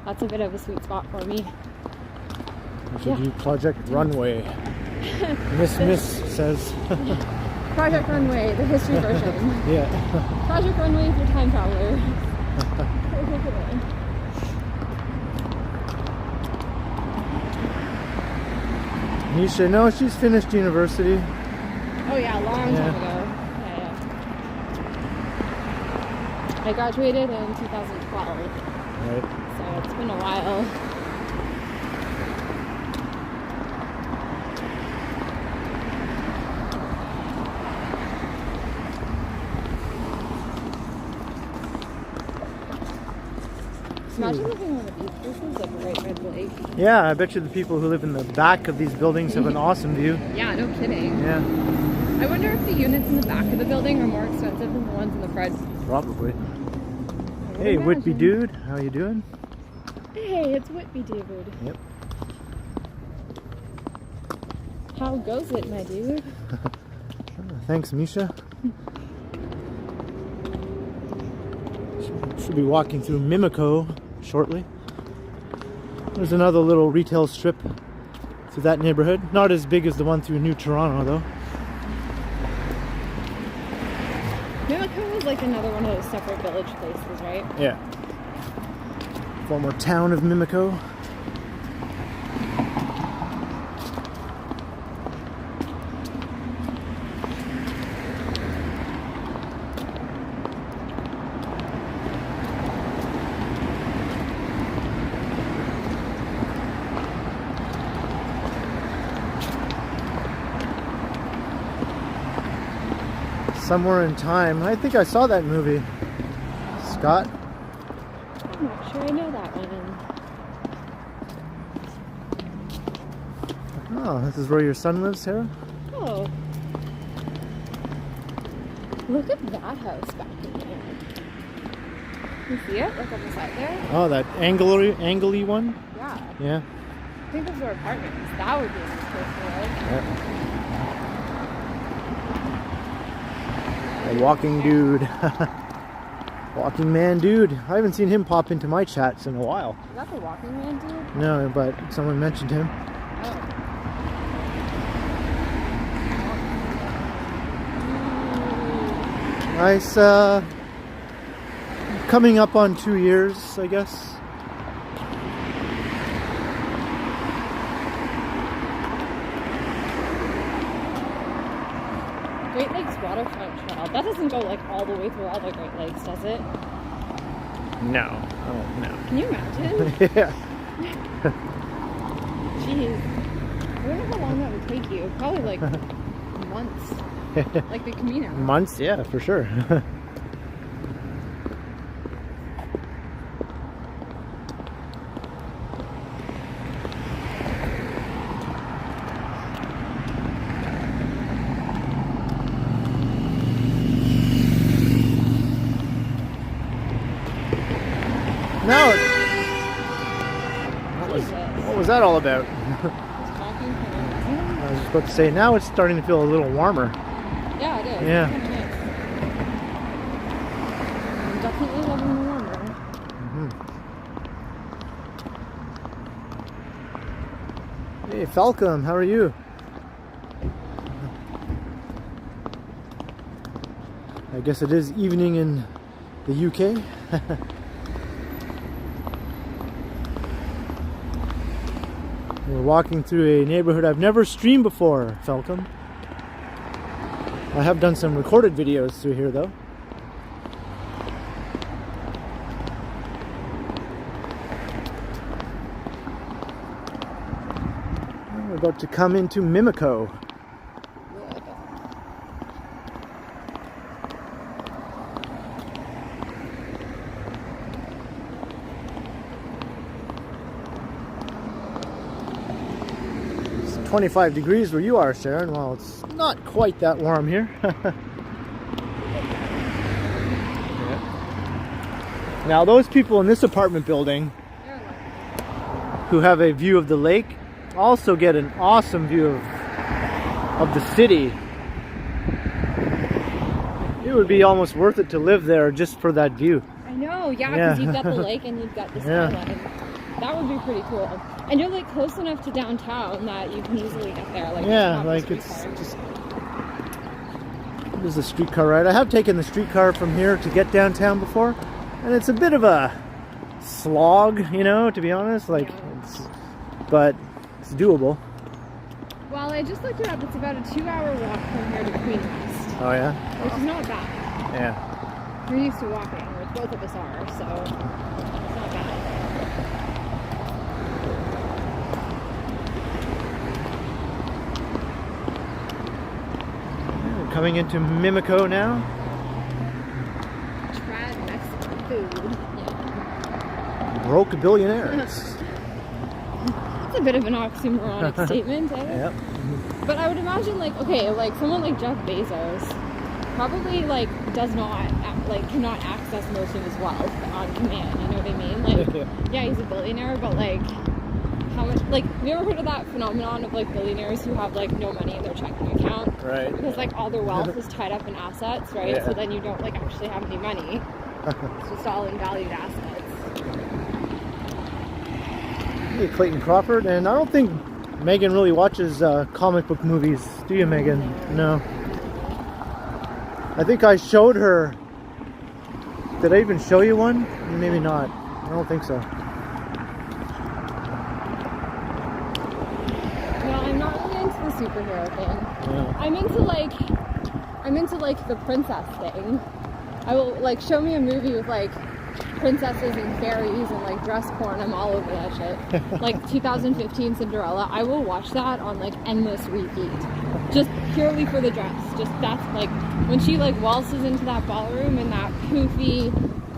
[SPEAKER 2] That's a bit of a sweet spot for me.
[SPEAKER 1] We should do Project Runway. Miss says.
[SPEAKER 2] Project Runway, the history version.
[SPEAKER 1] Yeah.
[SPEAKER 2] Project Runway if you're time traveler.
[SPEAKER 1] Nisha, no, she's finished university.
[SPEAKER 2] Oh yeah, a long time ago. Yeah. I graduated in 2012.
[SPEAKER 1] Right.
[SPEAKER 2] So it's been a while. Imagine living one of these places, like right by the lake.
[SPEAKER 1] Yeah, I bet you the people who live in the back of these buildings have an awesome view.
[SPEAKER 2] Yeah, no kidding.
[SPEAKER 1] Yeah.
[SPEAKER 2] I wonder if the units in the back of the building are more expensive than the ones in the front.
[SPEAKER 1] Probably. Hey, Whitby dude, how you doing?
[SPEAKER 2] Hey, it's Whitby dude.
[SPEAKER 1] Yep.
[SPEAKER 2] How goes it, my dude?
[SPEAKER 1] Thanks, Misha. Should be walking through Mimico shortly. There's another little retail strip through that neighborhood. Not as big as the one through New Toronto, though.
[SPEAKER 2] Mimico is like another one of those separate village places, right?
[SPEAKER 1] Yeah. Former town of Mimico. Somewhere in Time. I think I saw that movie. Scott?
[SPEAKER 2] I'm not sure I know that one.
[SPEAKER 1] Oh, this is where your son lives, Sarah?
[SPEAKER 2] Oh. Look at that house back in there. You see it? Like on the side there?
[SPEAKER 1] Oh, that angly one?
[SPEAKER 2] Yeah.
[SPEAKER 1] Yeah.
[SPEAKER 2] I think those are apartments. That would be a nice place to live.
[SPEAKER 1] Yeah. A walking dude. Walking man dude. I haven't seen him pop into my chats in a while.
[SPEAKER 2] Is that the walking man dude?
[SPEAKER 1] No, but someone mentioned him.
[SPEAKER 2] Oh.
[SPEAKER 1] Nice, coming up on 2 years, I guess.
[SPEAKER 2] Great Lakes Waterfront Trail. That doesn't go like all the way through all the Great Lakes, does it?
[SPEAKER 1] No. Oh, no.
[SPEAKER 2] Can you imagine?
[SPEAKER 1] Yeah.
[SPEAKER 2] Jeez. I wonder how long that would take you. Probably like months. Like the Camino.
[SPEAKER 1] Months, yeah, for sure. No. What was that all about? I was just about to say, now it's starting to feel a little warmer.
[SPEAKER 2] Yeah, it is.
[SPEAKER 1] Yeah.
[SPEAKER 2] It's kinda nice. I'm definitely loving the warmer.
[SPEAKER 1] Hey, Falcom, how are you? I guess it is evening in the UK. We're walking through a neighborhood I've never streamed before, Falcom. I have done some recorded videos through here, though. We're about to come into Mimico. It's 25 degrees where you are, Sharon. Well, it's not quite that warm here. Now, those people in this apartment building who have a view of the lake also get an awesome view of the city. It would be almost worth it to live there just for that view.
[SPEAKER 2] I know, yeah, because you've got the lake and you've got the skyline. That would be pretty cool. And you're like close enough to downtown that you can easily get there. Like,
[SPEAKER 1] yeah, like it's just... There's a streetcar ride. I have taken the streetcar from here to get downtown before, and it's a bit of a slog, you know, to be honest. Like, but it's doable.
[SPEAKER 2] Well, I just looked it up. It's about a 2-hour walk from here to Queen West.
[SPEAKER 1] Oh yeah?
[SPEAKER 2] Which is not bad.
[SPEAKER 1] Yeah.
[SPEAKER 2] We're used to walking, which both of us are, so it's not bad.
[SPEAKER 1] We're coming into Mimico now.
[SPEAKER 2] Trad Mexican food. Yeah.
[SPEAKER 1] Broke billionaires.
[SPEAKER 2] That's a bit of an oxymoronic statement, eh?
[SPEAKER 1] Yep.
[SPEAKER 2] But I would imagine, like, okay, like someone like Jeff Bezos probably like does not like cannot access most of his wealth on command. You know what I mean? Like, yeah, he's a billionaire, but like, how much? Like, have you ever heard of that phenomenon of like billionaires who have like no money in their checking account?
[SPEAKER 1] Right.
[SPEAKER 2] Because like all their wealth is tied up in assets, right?
[SPEAKER 1] Yeah.
[SPEAKER 2] So then you don't like actually have any money. It's just all in valued assets.
[SPEAKER 1] Hey, Clayton Crawford, and I don't think Meghan really watches comic book movies, do you, Meghan? No. I think I showed her. Did I even show you one? Maybe not. I don't think so.
[SPEAKER 2] Well, I'm not really into the superhero thing.
[SPEAKER 1] Yeah.
[SPEAKER 2] I'm into like the princess thing. I will like show me a movie with like princesses and fairies and like dress porn. I'm all over that shit. Like 2015 Cinderella, I will watch that on like endless repeat, just purely for the dress. Just that's like when she like waltzes into that ballroom in that poofy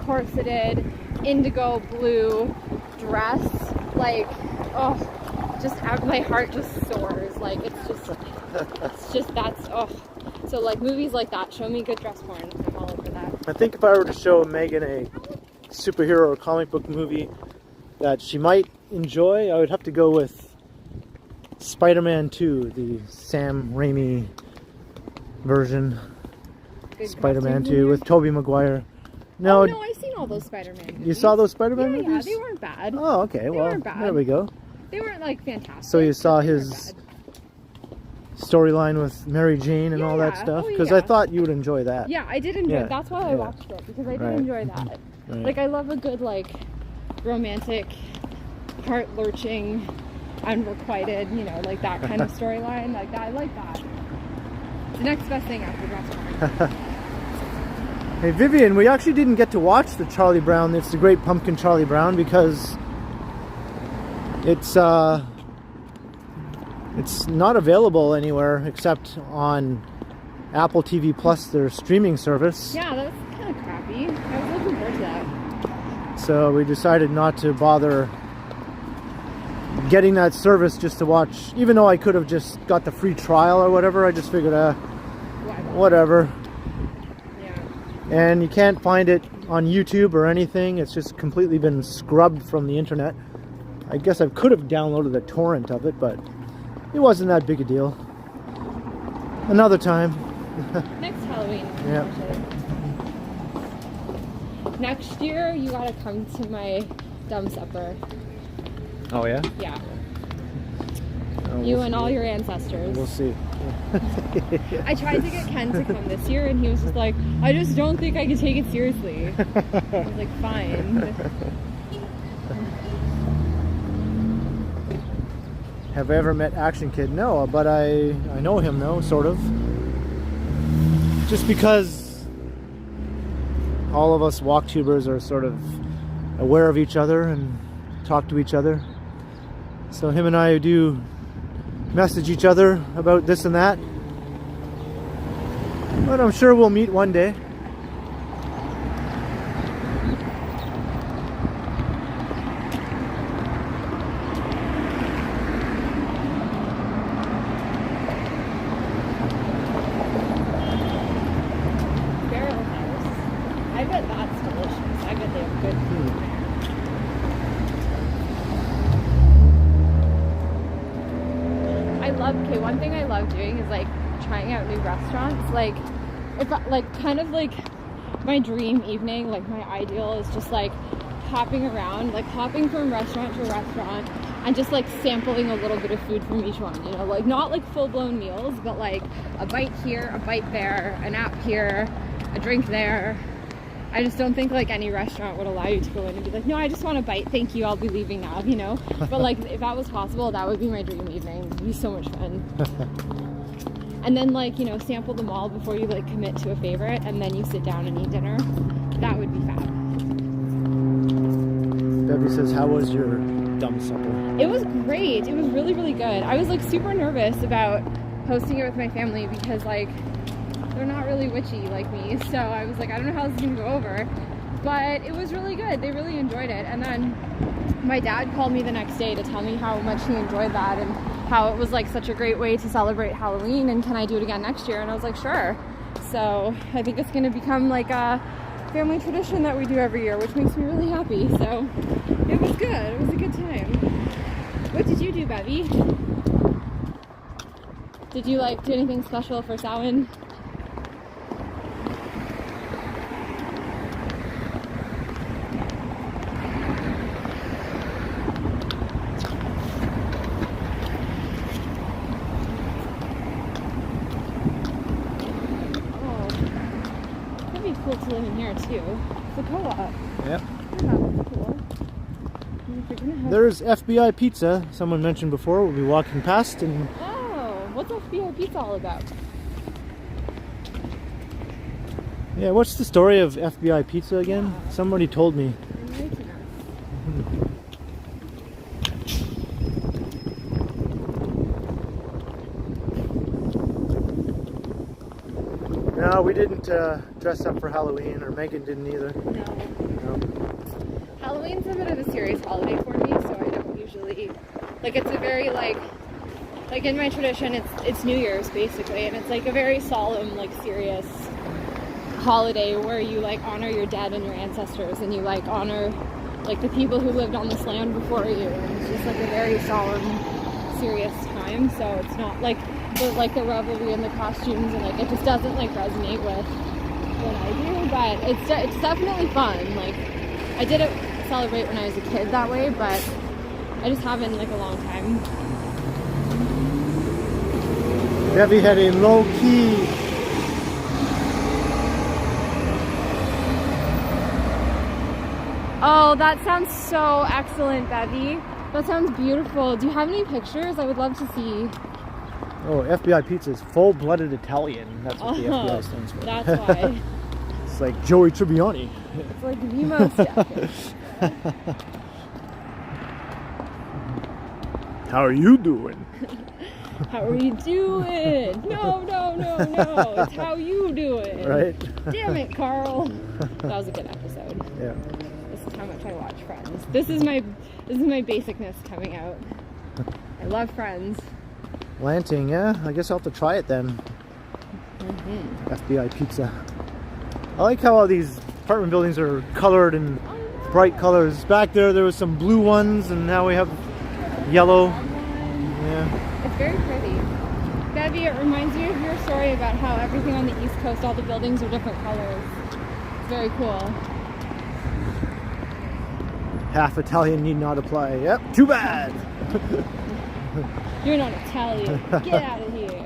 [SPEAKER 2] corseted indigo blue dress, like, oh, just my heart just soars. Like it's just that's so like movies like that, show me good dress porn. I'm all over that.
[SPEAKER 1] I think if I were to show Meghan a superhero or comic book movie that she might enjoy, I would have to go with Spider-Man 2, the Sam Raimi version.
[SPEAKER 2] Good
[SPEAKER 1] Spider-Man
[SPEAKER 2] costume
[SPEAKER 1] 2 with Tobey Maguire. No,
[SPEAKER 2] no, I've seen all those Spider-Man movies.
[SPEAKER 1] you saw those Spider-Man
[SPEAKER 2] Yeah,
[SPEAKER 1] movies?
[SPEAKER 2] they weren't bad.
[SPEAKER 1] Oh, okay. Well,
[SPEAKER 2] weren't bad.
[SPEAKER 1] there we go.
[SPEAKER 2] They weren't like fantastic.
[SPEAKER 1] So you saw
[SPEAKER 2] but they
[SPEAKER 1] his
[SPEAKER 2] weren't bad.
[SPEAKER 1] storyline with Mary Jane and all that
[SPEAKER 2] Yeah.
[SPEAKER 1] stuff?
[SPEAKER 2] Oh,
[SPEAKER 1] Because
[SPEAKER 2] yeah.
[SPEAKER 1] I thought you would enjoy that.
[SPEAKER 2] Yeah, I did enjoy
[SPEAKER 1] Yeah.
[SPEAKER 2] it. That's why I
[SPEAKER 1] Yeah.
[SPEAKER 2] watched it, because I did
[SPEAKER 1] Right.
[SPEAKER 2] enjoy that.
[SPEAKER 1] Right.
[SPEAKER 2] Like, I love a good, like, romantic, heart-lurching, unrequited, you know, like that kind of storyline. Like, that. I like that. the next best thing after restaurant.
[SPEAKER 1] Hey Vivian, we actually didn't get to watch the Charlie Brown. It's the Great Pumpkin Charlie Brown because it's not available anywhere except on Apple TV Plus, their streaming service.
[SPEAKER 2] Yeah, that was kind of crappy. I was looking forward to that.
[SPEAKER 1] So we decided not to bother getting that service just to watch, even though I could have just got the free trial or whatever. I just figured, whatever.
[SPEAKER 2] Yeah.
[SPEAKER 1] And you can't find it on YouTube or anything. It's just completely been scrubbed from the internet. I guess I could have downloaded a torrent of it, but it wasn't that big a deal. Another time.
[SPEAKER 2] Next Halloween.
[SPEAKER 1] Yeah.
[SPEAKER 2] Next year, you gotta come to my dumb supper.
[SPEAKER 1] Oh yeah?
[SPEAKER 2] Yeah.
[SPEAKER 1] We'll
[SPEAKER 2] And all your ancestors.
[SPEAKER 1] We'll see.
[SPEAKER 2] I tried to get Ken to come this year, and he was just like, I just don't think I can take it seriously. I was like, fine.
[SPEAKER 1] Have I ever met Action Kid? No, but I know him though, sort of. Just because all of us walktubers are sort of aware of each other and talk to each other. So him and I do message each other about this and that. But I'm sure we'll meet one day.
[SPEAKER 2] Barrel House. I bet that's delicious. I bet they have good food. Okay, one thing I love doing is like trying out new restaurants. Like, if kind of like my dream evening, like my ideal is just like hopping around, like hopping from restaurant to restaurant and just like sampling a little bit of food from each one, you know, like not like full-blown meals, but like a bite here, a bite there, a nap here, a drink there. I just don't think like any restaurant would allow you to go in and be like, no, I just want a bite, thank you, I'll be leaving now, you know. But like if that was possible, that would be my dream evening. It'd be so much fun. And then like, you know, sample them all before you like commit to a favorite, and then you sit down and eat dinner. That would be fab.
[SPEAKER 1] Debbie says, how was your dumb supper?
[SPEAKER 2] It was great. It was really, really good. I was like super nervous about hosting it with my family because like they're not really witchy like me, so I was like, I don't know how this is gonna go over, but it was really good. They really enjoyed it. And then my dad called me the next day to tell me how much he enjoyed that and how it was like such a great way to celebrate Halloween, and can I do it again next year? And I was like, sure. So I think it's gonna become like a family tradition that we do every year, which makes me really happy. So it was good. It was a good time. What did you do, Bevy? Did you like do anything special for Samhain? To live in here too. It's a co-op.
[SPEAKER 1] Yep.
[SPEAKER 2] Yeah, that's cool.
[SPEAKER 1] There's FBI Pizza, someone mentioned before. We'll be walking past and...
[SPEAKER 2] Oh, what's FBI Pizza all about?
[SPEAKER 1] Yeah, what's the story of FBI Pizza again?
[SPEAKER 2] Yeah.
[SPEAKER 1] Somebody told me. No, we didn't dress up for Halloween, or Meghan didn't either.
[SPEAKER 2] No.
[SPEAKER 1] No.
[SPEAKER 2] Halloween's a bit of a serious holiday for me, so I don't usually... Like, it's a very, like in my tradition, it's New Year's, basically, and it's, like, a very solemn, like, serious holiday where you, like, honor your dead and your ancestors, and you, like, honor, like, the people who lived on this land before you, and it's just, like, a very solemn, serious time, so it's not, like the revelry and the costumes, and like it just doesn't like resonate with what I do, but it's definitely fun. Like I did it celebrate when I was a kid that way, but I just haven't in like a long time.
[SPEAKER 1] Debbie had a low-key
[SPEAKER 2] Oh, that sounds so excellent, Bevy. That sounds beautiful. Do you have any pictures? I would love to see.
[SPEAKER 1] Oh, FBI pizza is full-blooded Italian. That's what the FBI stands for.
[SPEAKER 2] That's why.
[SPEAKER 1] It's like Joey Tribbiani.
[SPEAKER 2] It's like Nemo's jacket.
[SPEAKER 1] How are you doing?
[SPEAKER 2] How are you doing? No. It's how you doing.
[SPEAKER 1] Right?
[SPEAKER 2] Damn it, Carl. That was a good episode.
[SPEAKER 1] Yeah.
[SPEAKER 2] This is how much I watch Friends. This is my basicness coming out. I love Friends.
[SPEAKER 1] Lanting, yeah. I guess I'll have to try it then. FBI pizza. I like how all these apartment buildings are colored in bright colors. Back there was some blue ones, and now we have yellow. Yeah.
[SPEAKER 2] It's very pretty. Bevy, it reminds me of your story about how everything on the East Coast, all the buildings are different colors. It's very cool.
[SPEAKER 1] Half Italian need not apply. Yep, too bad.
[SPEAKER 2] You're not Italian. Get out of here.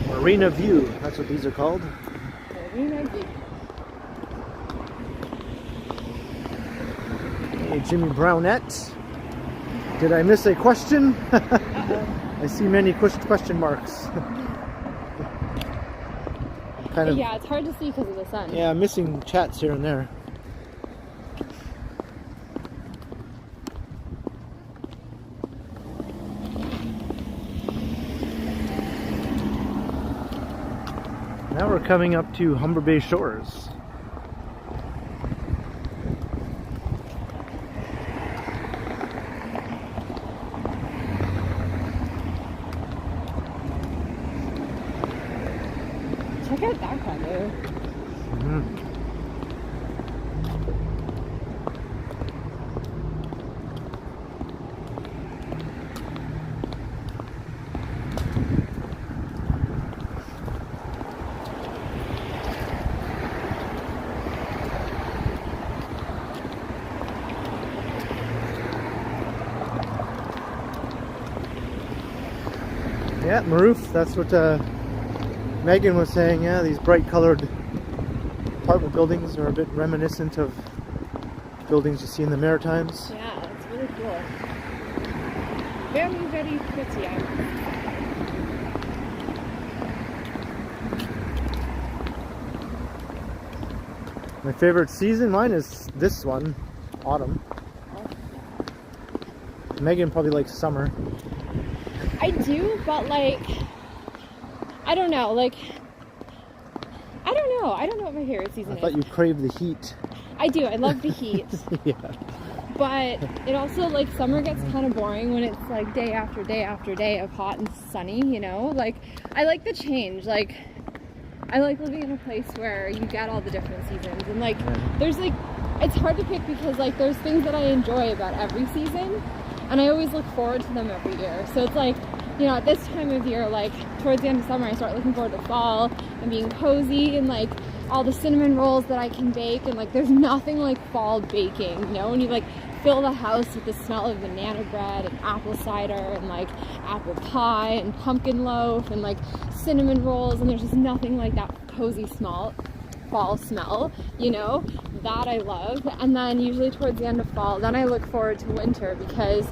[SPEAKER 1] Marina View, that's what these are called.
[SPEAKER 2] Marina View.
[SPEAKER 1] Hey, Jimmy Brownette. Did I miss a question? I see many question marks. Kind of,
[SPEAKER 2] yeah, it's hard to see because of the sun.
[SPEAKER 1] yeah, I'm missing chats here and there. Now we're coming up to Humber Bay Shores.
[SPEAKER 2] Check out that condo.
[SPEAKER 1] Yeah, Maroof, that's what Meghan was saying. Yeah, these bright colored apartment buildings are a bit reminiscent of buildings you see in the Maritimes.
[SPEAKER 2] Yeah, it's really cool. Very, very pretty.
[SPEAKER 1] My favorite season, mine is this one, autumn. Meghan probably likes summer.
[SPEAKER 2] I do, but like, I don't know, like, I don't know what my favorite season
[SPEAKER 1] I
[SPEAKER 2] is.
[SPEAKER 1] thought you craved the heat.
[SPEAKER 2] I do, I love the heat.
[SPEAKER 1] Yeah.
[SPEAKER 2] But it also, like, summer gets kind of boring when it's like day after day after day of hot and sunny, you know? Like, I like the change. Like, I like living in a place where you get all the different seasons. And like, there's like, it's hard to pick because like there's things that I enjoy about every season. And I always look forward to them every year. So it's like, you know, at this time of year, like towards the end of summer, I start looking forward to fall and being cozy and like all the cinnamon rolls that I can bake. And like, there's nothing like fall baking, you know, when you like fill the house with the smell of banana bread and apple cider and like apple pie and pumpkin loaf and like cinnamon rolls. And there's just nothing like that cozy fall smell, you know, that I love. And then usually towards the end of fall, then I look forward to winter because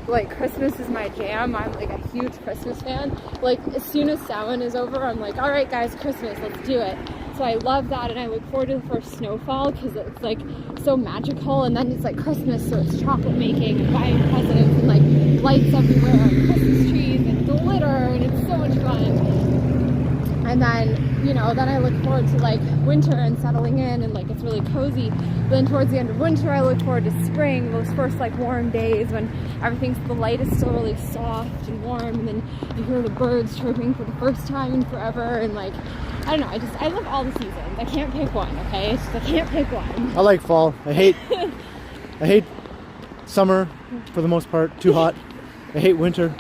[SPEAKER 2] like Christmas is my jam. I'm like a huge Christmas fan. Like as soon as Samhain is over, I'm like, all right guys, Christmas, let's do it. So I love that, and I look forward to the first snowfall because it's like so magical. And then it's like Christmas, so it's chocolate making and buying presents and like lights everywhere and Christmas trees and glitter, and it's so much fun. And then, you know, then I look forward to like winter and settling in and like it's really cozy. But then towards the end of winter, I look forward to spring, those first like warm days when the light is still really soft and warm, and then you hear the birds chirping for the first time in forever. And like, I don't know, I love all the seasons. I can't pick one, okay? It's just, I can't pick one.
[SPEAKER 1] I like fall. I hate summer for the most part, too hot. I hate winter.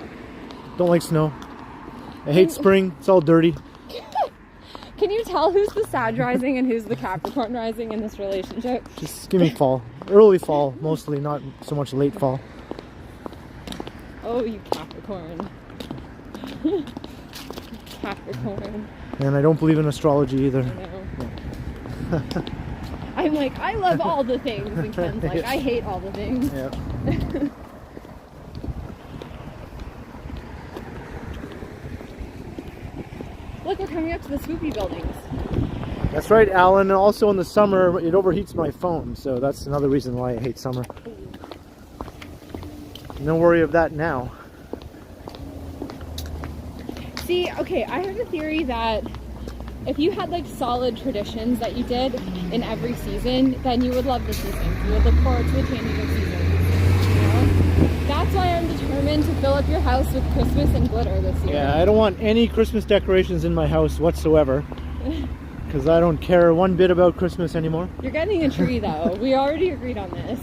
[SPEAKER 1] Don't like snow. I hate spring. It's all dirty.
[SPEAKER 2] Can you tell who's the Sag rising and who's the Capricorn rising in this relationship?
[SPEAKER 1] Just give me fall. Early fall, mostly, not so much late fall.
[SPEAKER 2] Oh, you Capricorn. Capricorn.
[SPEAKER 1] And I don't believe in astrology either.
[SPEAKER 2] I know. I'm like, I love all the things, and Ken's like, I hate all the things.
[SPEAKER 1] Yeah.
[SPEAKER 2] Look, we're coming up to the swoopy buildings.
[SPEAKER 1] That's right, Alan. And also in the summer, it overheats my phone, so that's another reason why I hate summer. No worry of that now.
[SPEAKER 2] See, okay, I have a theory that if you had like solid traditions that you did in every season, then you would love the seasons. You would look forward to the changing of seasons. You know? That's why I'm determined to fill up your house with Christmas and glitter this year.
[SPEAKER 1] Yeah, I don't want any Christmas decorations in my house whatsoever. Because I don't care one bit about Christmas anymore.
[SPEAKER 2] You're getting a tree though. We already agreed on this.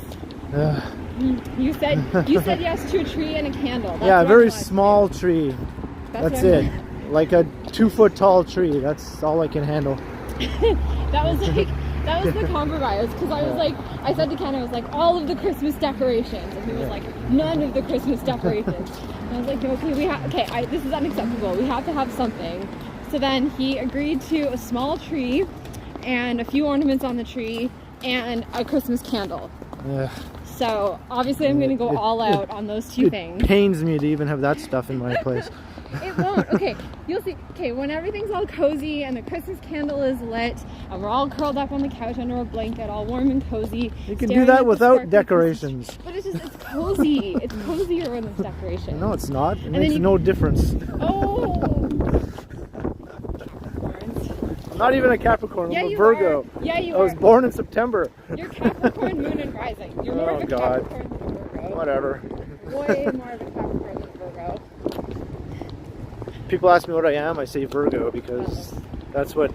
[SPEAKER 2] You said yes to a tree and a candle. That's
[SPEAKER 1] yeah, a
[SPEAKER 2] what
[SPEAKER 1] very
[SPEAKER 2] I want.
[SPEAKER 1] small tree. That's it. Like a 2-foot tall tree. That's all I can handle.
[SPEAKER 2] That was the compromise, because I was like, I said to Ken, I was like, all of the Christmas decorations, and he was like, none of the Christmas decorations. And I was like, okay, this is unacceptable. We have to have something. So then he agreed to a small tree and a few ornaments on the tree and a Christmas candle. So obviously I'm going to go all out on those two things.
[SPEAKER 1] It pains me to even have that stuff in my place.
[SPEAKER 2] It won't. Okay, you'll see. Okay, when everything's all cozy and the Christmas candle is lit and we're all curled up on the couch under a blanket, all warm and cozy.
[SPEAKER 1] You can do that without decorations.
[SPEAKER 2] But it's cozy. It's cozier when there's decorations.
[SPEAKER 1] No, it's not. It makes no difference.
[SPEAKER 2] Oh!
[SPEAKER 1] I'm not even a Capricorn. I'm a Virgo.
[SPEAKER 2] Are. Yeah, you are.
[SPEAKER 1] I was born in September.
[SPEAKER 2] You're Capricorn, Moon, and Rising. You're more of a Capricorn than a Virgo.
[SPEAKER 1] Whatever.
[SPEAKER 2] Way more of a Capricorn than a Virgo.
[SPEAKER 1] People ask me what I am, I say Virgo because that's what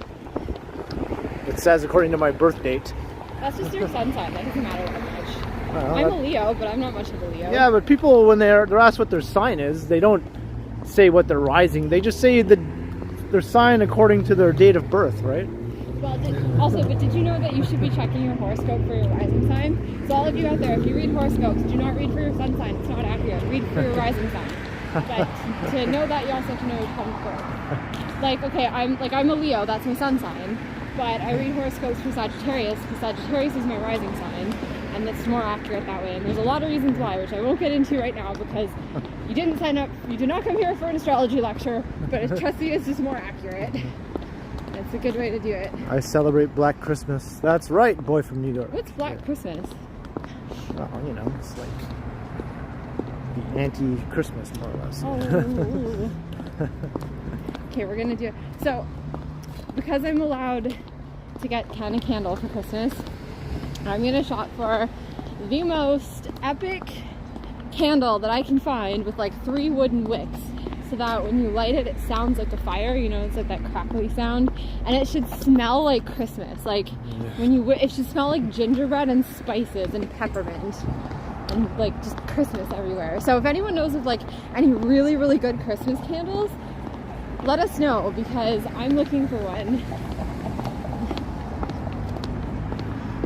[SPEAKER 1] it says according to my birth date.
[SPEAKER 2] That's just your sun sign. That doesn't matter that much. I'm a Leo, but I'm not much of a Leo.
[SPEAKER 1] Yeah, but people, when they're asked what their sign is, they don't say what they're rising. They just say their sign according to their date of birth, right?
[SPEAKER 2] Well, but did you know that you should be checking your horoscope for your rising sign? So all of you out there, if you read horoscopes, do not read for your sun sign. It's not accurate. Read for your rising sign. But to know that, you also have to know your comes birth. Like, okay, I'm a Leo. That's my sun sign. But I read horoscopes for Sagittarius because Sagittarius is my rising sign, and it's more accurate that way. And there's a lot of reasons why, which I won't get into right now because you didn't sign up. You did not come here for an astrology lecture. But trust me, it's just more accurate. It's a good way to do it.
[SPEAKER 1] I celebrate Black Christmas. That's right, boy from New York.
[SPEAKER 2] What's Black Christmas?
[SPEAKER 1] Oh, you know, it's like the anti-Christmas, more or less.
[SPEAKER 2] Oh. Okay, we're gonna do it. So, because I'm allowed to get Ken a candle for Christmas, I'm gonna shop for the most epic candle that I can find with like 3 wooden wicks, so that when you light it, it sounds like a fire. You know, it's like that crackly sound, and it should smell like Christmas. Like it should smell like gingerbread and spices and peppermint. And like just Christmas everywhere. So if anyone knows of like any really, really good Christmas candles, let us know because I'm looking for one.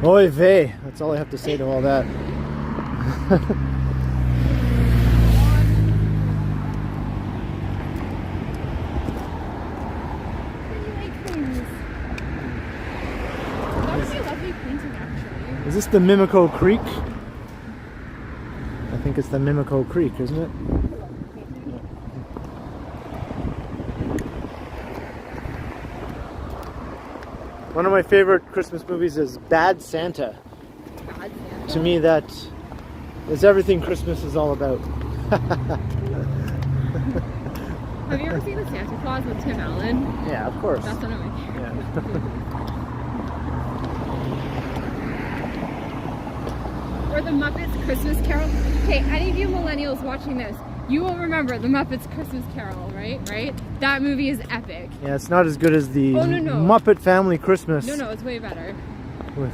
[SPEAKER 1] Oy vey. That's all I have to say to all that.
[SPEAKER 2] That would be a lovely painting actually.
[SPEAKER 1] Is this the Mimico Creek? I think it's the Mimico Creek, isn't it? One of my favorite Christmas movies is Bad Santa.
[SPEAKER 2] Bad Santa?
[SPEAKER 1] To me, that is everything Christmas is all about.
[SPEAKER 2] Have you ever seen The Santa Claus with Tim Allen?
[SPEAKER 1] Yeah, of course.
[SPEAKER 2] That's one of my favorites. Or The Muppets Christmas Carol. Okay, any of you millennials watching this, you will remember The Muppets Christmas Carol, right? That movie is epic.
[SPEAKER 1] Yeah, it's not as good as the
[SPEAKER 2] no.
[SPEAKER 1] Muppet Family Christmas.
[SPEAKER 2] No, it's way better.
[SPEAKER 1] With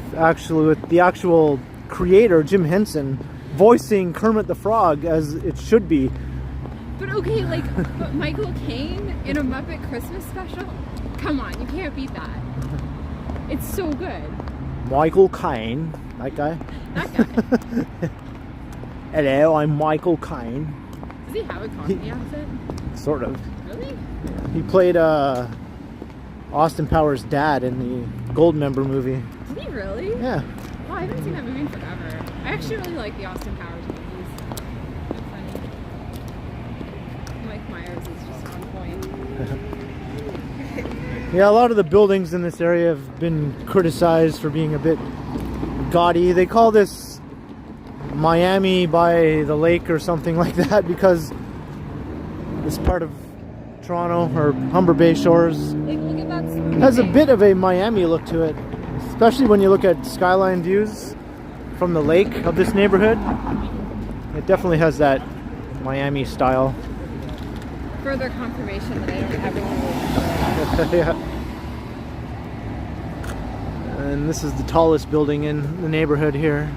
[SPEAKER 1] the actual creator, Jim Henson, voicing Kermit the Frog as it should be.
[SPEAKER 2] But okay, but Michael Caine in a Muppet Christmas special? Come on, you can't beat that. It's so good.
[SPEAKER 1] Michael Caine, that guy.
[SPEAKER 2] That guy.
[SPEAKER 1] Hello, I'm Michael Caine.
[SPEAKER 2] Does he have a Cockney accent?
[SPEAKER 1] Sort of.
[SPEAKER 2] Really?
[SPEAKER 1] He played Austin Powers' dad in the Goldmember movie.
[SPEAKER 2] Did he really?
[SPEAKER 1] Yeah.
[SPEAKER 2] Oh, I haven't seen that movie in forever. I actually really like the Austin Powers movies. They're funny. Mike Myers is just on point.
[SPEAKER 1] Yeah, a lot of the buildings in this area have been criticized for being a bit gaudy. They call this Miami by the lake or something like that because this part of Toronto or Humber Bay Shores
[SPEAKER 2] Like, look at that.
[SPEAKER 1] has a bit of a Miami look to it, especially when you look at skyline views from the lake of this neighborhood. It definitely has that Miami style.
[SPEAKER 2] Further confirmation that I don't ever want to live
[SPEAKER 1] Yeah. And this is the tallest building in the neighborhood here.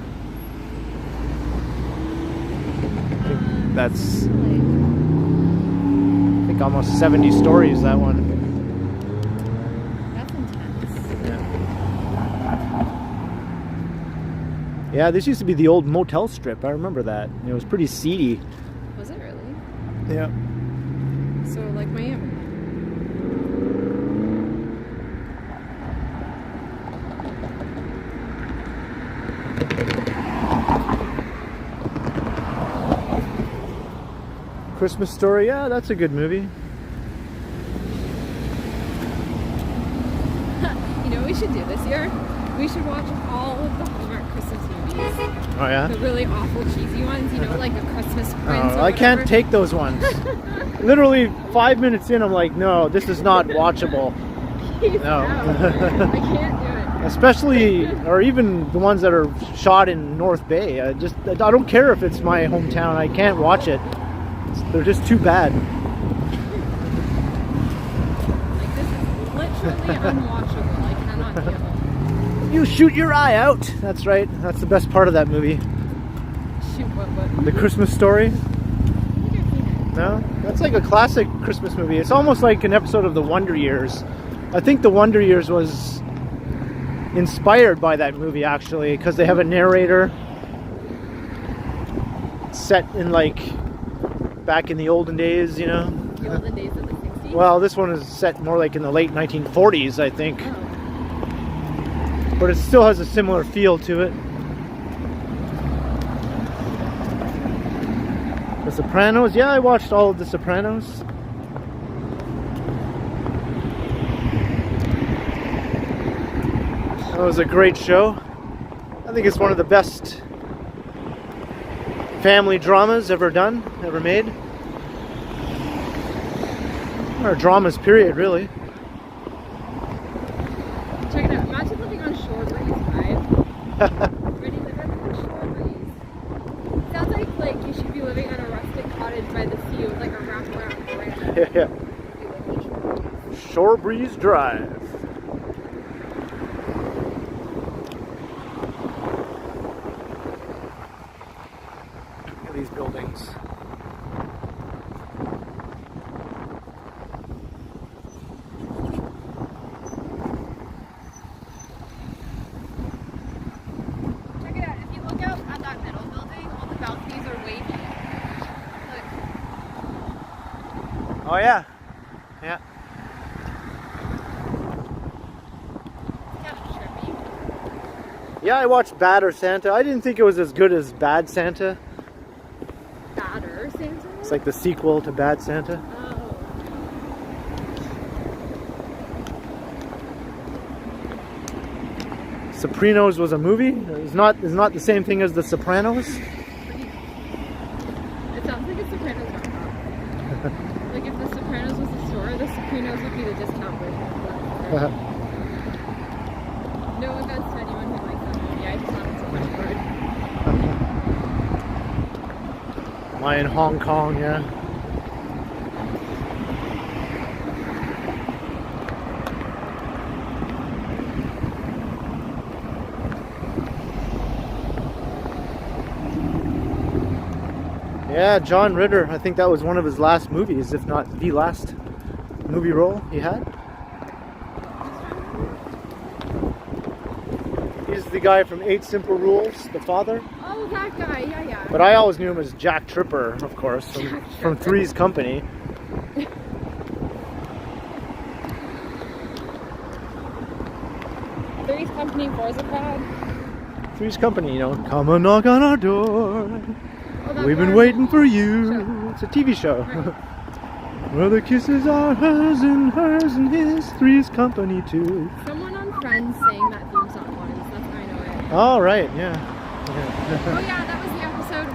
[SPEAKER 1] I think that's, I think almost 70 stories, that one.
[SPEAKER 2] That's intense.
[SPEAKER 1] Yeah, this used to be the old motel strip. I remember that. It was pretty seedy.
[SPEAKER 2] Was it really?
[SPEAKER 1] Yeah.
[SPEAKER 2] So, like Miami.
[SPEAKER 1] Christmas Story, yeah, that's a good movie.
[SPEAKER 2] You know what we should do this year? We should watch all of the Hallmark Christmas movies.
[SPEAKER 1] Oh yeah?
[SPEAKER 2] The really awful cheesy ones, you know, like A Christmas Prince.
[SPEAKER 1] Oh,
[SPEAKER 2] or
[SPEAKER 1] I can't
[SPEAKER 2] whatever.
[SPEAKER 1] take those ones. Literally 5 minutes in, I'm like, no, this is not watchable. No.
[SPEAKER 2] I can't do it.
[SPEAKER 1] Especially, or even the ones that are shot in North Bay. I don't care if it's my hometown. I can't watch it. They're just too bad.
[SPEAKER 2] Like, this is literally unwatchable. I cannot deal.
[SPEAKER 1] You shoot your eye out. That's right. That's the best part of that movie.
[SPEAKER 2] Shoot, what?
[SPEAKER 1] The Christmas Story.
[SPEAKER 2] I think I've seen it.
[SPEAKER 1] No? That's like a classic Christmas movie. It's almost like an episode of The Wonder Years. I think The Wonder Years was inspired by that movie, actually, because they have a narrator set in, like, back in the olden days, you know?
[SPEAKER 2] The olden days of the 60s?
[SPEAKER 1] Well, this one is set more like in the late 1940s, I think.
[SPEAKER 2] Oh.
[SPEAKER 1] But it still has a similar feel to it. The Sopranos, yeah, I watched all of The Sopranos. That was a great show. I think it's one of the best family dramas ever made. Or dramas, period, really.
[SPEAKER 2] Check it out. Imagine living on Shore Breeze Drive. Ready to live on Shore Breeze. Sounds like you should be living on a rustic cottage by the sea with like a wraparound branch.
[SPEAKER 1] Yeah. Shore Breeze Drive. Look at these buildings.
[SPEAKER 2] Check it out. If you look out at that middle building, all the balconies are wavy. Look.
[SPEAKER 1] Oh yeah. Yeah.
[SPEAKER 2] Kind of trippy.
[SPEAKER 1] Yeah, I watched Bad or Santa. I didn't think it was as good as Bad Santa.
[SPEAKER 2] Badder Santa?
[SPEAKER 1] It's like the sequel to Bad Santa.
[SPEAKER 2] Oh.
[SPEAKER 1] Sopranos was a movie. It's not the same thing as The Sopranos.
[SPEAKER 2] It sounds like a Sopranos knockoff. Like if The Sopranos was a store, The Sopranos would be the discount version of that. No offense to anyone who likes that movie, I just thought it's so much fun.
[SPEAKER 1] Why in Hong Kong, yeah. Yeah, John Ritter. I think that was one of his last movies, if not the last movie role he had. He's the guy from 8 Simple Rules, the father.
[SPEAKER 2] Oh, that guy, yeah.
[SPEAKER 1] But I always knew him as Jack Tripper, of course, from Three's Company.
[SPEAKER 2] Three's Company Company 4 is a crowd.
[SPEAKER 1] Three's Company, you know. Come and knock on our door.
[SPEAKER 2] Oh, that
[SPEAKER 1] We've been
[SPEAKER 2] Barbie
[SPEAKER 1] waiting for you.
[SPEAKER 2] show.
[SPEAKER 1] It's a TV show.
[SPEAKER 2] Right.
[SPEAKER 1] Where the kisses are hers and his. Three's Company too.
[SPEAKER 2] Someone on Friends sang that theme song once. That's how I know it.
[SPEAKER 1] Oh, right, yeah.
[SPEAKER 2] Oh yeah, that was the episode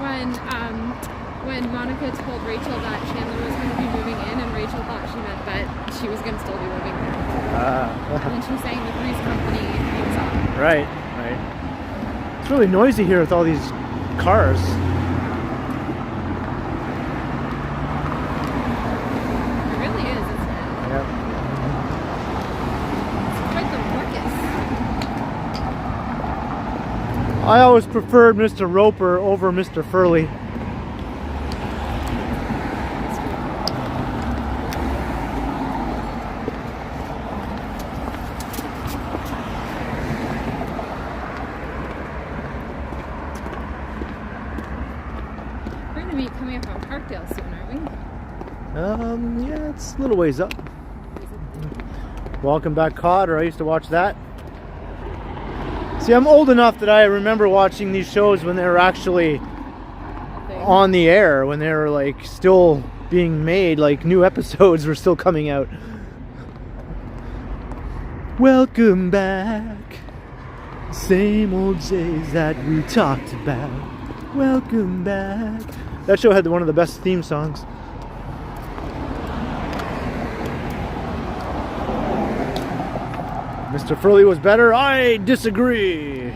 [SPEAKER 2] when Monica told Rachel that Chandler was going to be moving in, and Rachel thought she meant that she was going to still be living there. And then she sang the Three's Company theme song.
[SPEAKER 1] Right, right. It's really noisy here with all these cars.
[SPEAKER 2] It really is, isn't it?
[SPEAKER 1] Yep.
[SPEAKER 2] It's quite the ruckus.
[SPEAKER 1] I always preferred Mr. Roper over Mr. Furley.
[SPEAKER 2] We're going to be coming up on Parkdale soon, aren't we?
[SPEAKER 1] Yeah, it's a little ways up. Welcome Back Kotter. I used to watch that. See, I'm old enough that I remember watching these shows when they were actually on the air, when they were like still being made, like new episodes were still coming out. Welcome back. Same old days that we talked about. Welcome back. That show had one of the best theme songs. Mr. Furley was better. I disagree.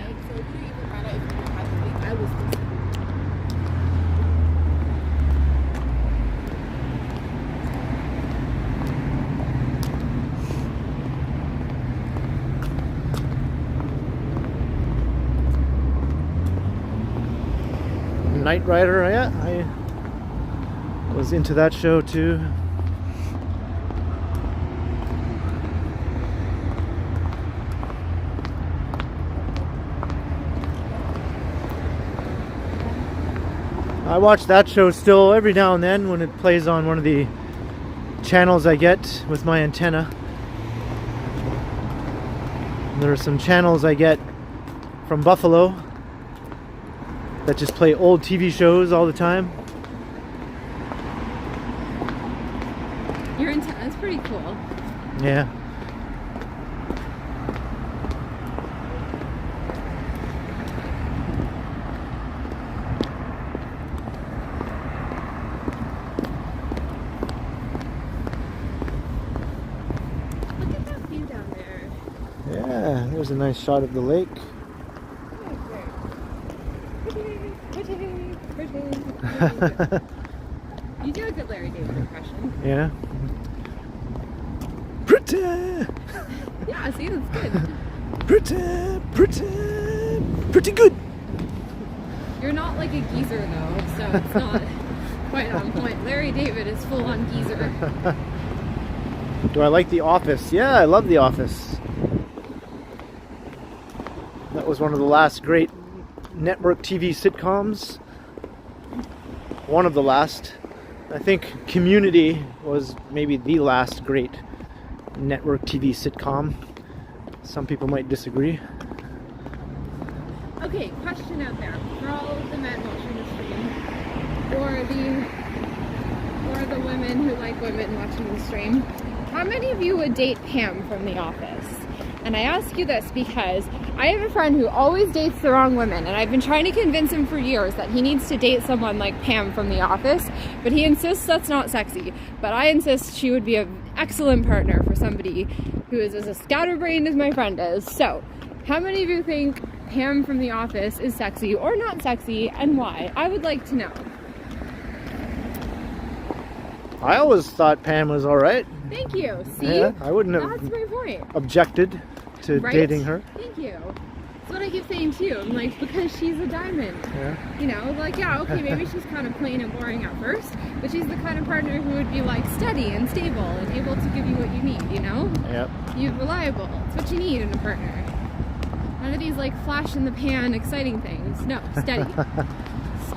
[SPEAKER 1] Knight Rider, yeah, I was into that show too. I watch that show still every now and then when it plays on one of the channels I get with my antenna. And there are some channels I get from Buffalo that just play old TV shows all the time.
[SPEAKER 2] Your antenna is pretty cool.
[SPEAKER 1] Yeah.
[SPEAKER 2] Look at that view down there.
[SPEAKER 1] Yeah, there's a nice shot of the lake.
[SPEAKER 2] You do a good Larry David impression.
[SPEAKER 1] Yeah. Pretty,
[SPEAKER 2] Yeah, see, that's good.
[SPEAKER 1] pretty good.
[SPEAKER 2] You're not like a geezer though, so it's not quite on point. Larry David is full on geezer.
[SPEAKER 1] Do I like The Office? Yeah, I love The Office. That was one of the last great network TV sitcoms. One of the last. I think Community was maybe the last great network TV sitcom. Some people might disagree.
[SPEAKER 2] Okay, question out there for all of the men watching the stream, or the women who like women watching the stream. How many of you would date Pam from The Office? And I ask you this because I have a friend who always dates the wrong women, and I've been trying to convince him for years that he needs to date someone like Pam from The Office, but he insists that's not sexy. But I insist she would be an excellent partner for somebody who is as scatterbrained as my friend is. So, how many of you think Pam from The Office is sexy or not sexy, and why? I would like to know.
[SPEAKER 1] I always thought Pam was alright.
[SPEAKER 2] Thank you. See?
[SPEAKER 1] Yeah, I wouldn't have
[SPEAKER 2] That's my point.
[SPEAKER 1] objected to
[SPEAKER 2] Right?
[SPEAKER 1] dating her.
[SPEAKER 2] Thank you. That's what I keep saying too. I'm like, because she's a diamond.
[SPEAKER 1] Yeah.
[SPEAKER 2] You know, like, yeah, okay, maybe she's kind of plain and boring at first, but she's the kind of partner who would be like steady and stable and able to give you what you need, you know?
[SPEAKER 1] Yep.
[SPEAKER 2] You're reliable. It's what you need in a partner. None of these like flash in the pan exciting things. No, steady.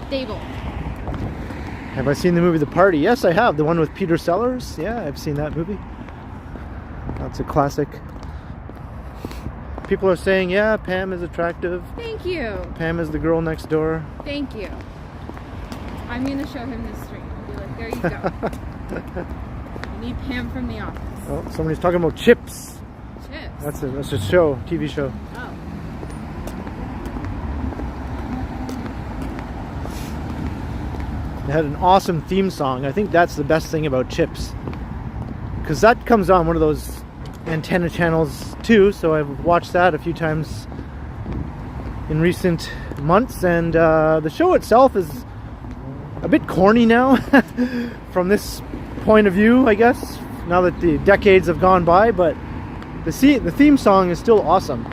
[SPEAKER 2] Stable.
[SPEAKER 1] Have I seen the movie The Party? Yes, I have. The one with Peter Sellers? Yeah, I've seen that movie. That's a classic. People are saying, yeah, Pam is attractive.
[SPEAKER 2] Thank you.
[SPEAKER 1] Pam is the girl next door.
[SPEAKER 2] Thank you. I'm gonna show him this stream. I'll be like, there you go. I need Pam from the office.
[SPEAKER 1] Oh, somebody's talking about chips.
[SPEAKER 2] Chips.
[SPEAKER 1] That's a show, TV show.
[SPEAKER 2] Oh.
[SPEAKER 1] They had an awesome theme song. I think that's the best thing about Chips, because that comes on one of those antenna channels too, so I've watched that a few times in recent months, and the show itself is a bit corny now from this point of view, I guess, now that the decades have gone by, but the theme song is still awesome.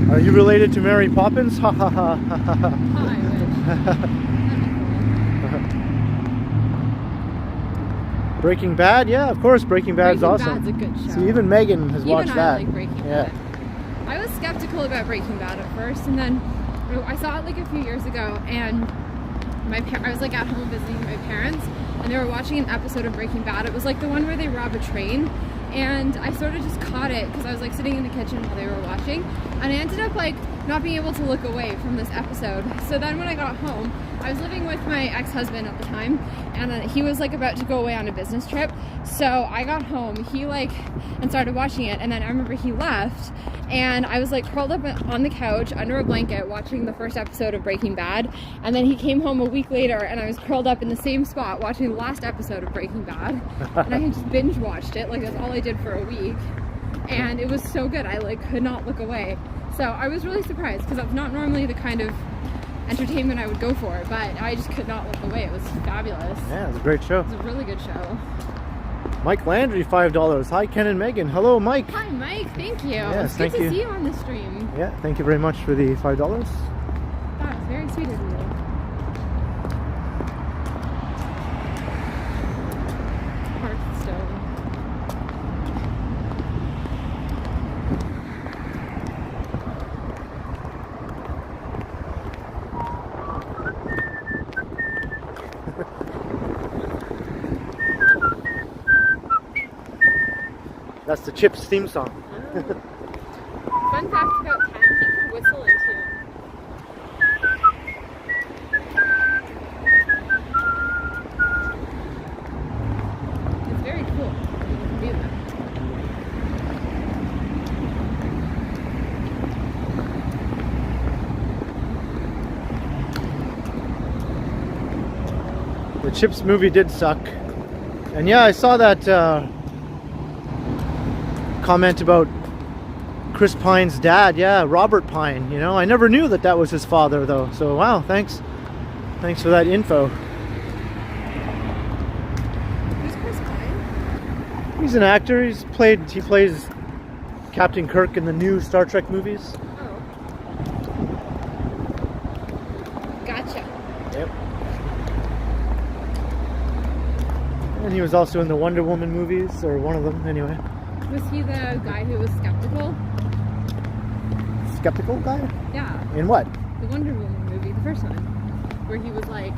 [SPEAKER 1] Are you related to Mary Poppins? Ha ha ha ha ha.
[SPEAKER 2] Oh, I wish.
[SPEAKER 1] Breaking Bad, yeah, of course. Breaking Bad's
[SPEAKER 2] Breaking
[SPEAKER 1] awesome.
[SPEAKER 2] Bad's a good show.
[SPEAKER 1] See, even Meghan has watched
[SPEAKER 2] Even
[SPEAKER 1] that.
[SPEAKER 2] I like Breaking Bad. I was skeptical about Breaking Bad at first, and then I saw it like a few years ago, and I was like at home visiting my parents, and they were watching an episode of Breaking Bad. It was like the one where they rob a train, and I sort of just caught it because I was like sitting in the kitchen while they were watching, and I ended up like not being able to look away from this episode. So then when I got home, I was living with my ex-husband at the time, and he was like about to go away on a business trip. So I got home, he like, and started watching it, and then I remember he left, and I was like curled up on the couch under a blanket watching the first episode of Breaking Bad, and then he came home a week later, and I was curled up in the same spot watching the last episode of Breaking Bad, and I had just binge watched it, like that's all I did for a week, and it was so good, I like could not look away. So I was really surprised, because that's not normally the kind of entertainment I would go for, but I just could not look away. It was fabulous.
[SPEAKER 1] Yeah, it was a great show.
[SPEAKER 2] It was a really good show.
[SPEAKER 1] Mike Landry, $5. Hi, Ken and Megan. Hello, Mike.
[SPEAKER 2] Hi, Mike. Thank you.
[SPEAKER 1] Yes,
[SPEAKER 2] It's good
[SPEAKER 1] thank you.
[SPEAKER 2] to see you on the stream.
[SPEAKER 1] Yeah, thank you very much for the $5.
[SPEAKER 2] That was very sweet of you. Hearthstone.
[SPEAKER 1] That's the Chips theme song.
[SPEAKER 2] Fun fact about Ken, he can whistle in tune. It's very cool that you can do that.
[SPEAKER 1] The Chips movie did suck. And yeah, I saw that comment about Chris Pine's dad. Yeah, Robert Pine. You know, I never knew that that was his father, though. So wow, thanks for that info.
[SPEAKER 2] Who's Chris Pine?
[SPEAKER 1] He's an actor. He plays Captain Kirk in the new Star Trek movies.
[SPEAKER 2] Oh. Gotcha.
[SPEAKER 1] Yep. And he was also in the Wonder Woman movies, or one of them, anyway.
[SPEAKER 2] Was he the guy who was skeptical?
[SPEAKER 1] Skeptical guy?
[SPEAKER 2] Yeah.
[SPEAKER 1] In what?
[SPEAKER 2] The Wonder Woman movie, the first one. Where he was like,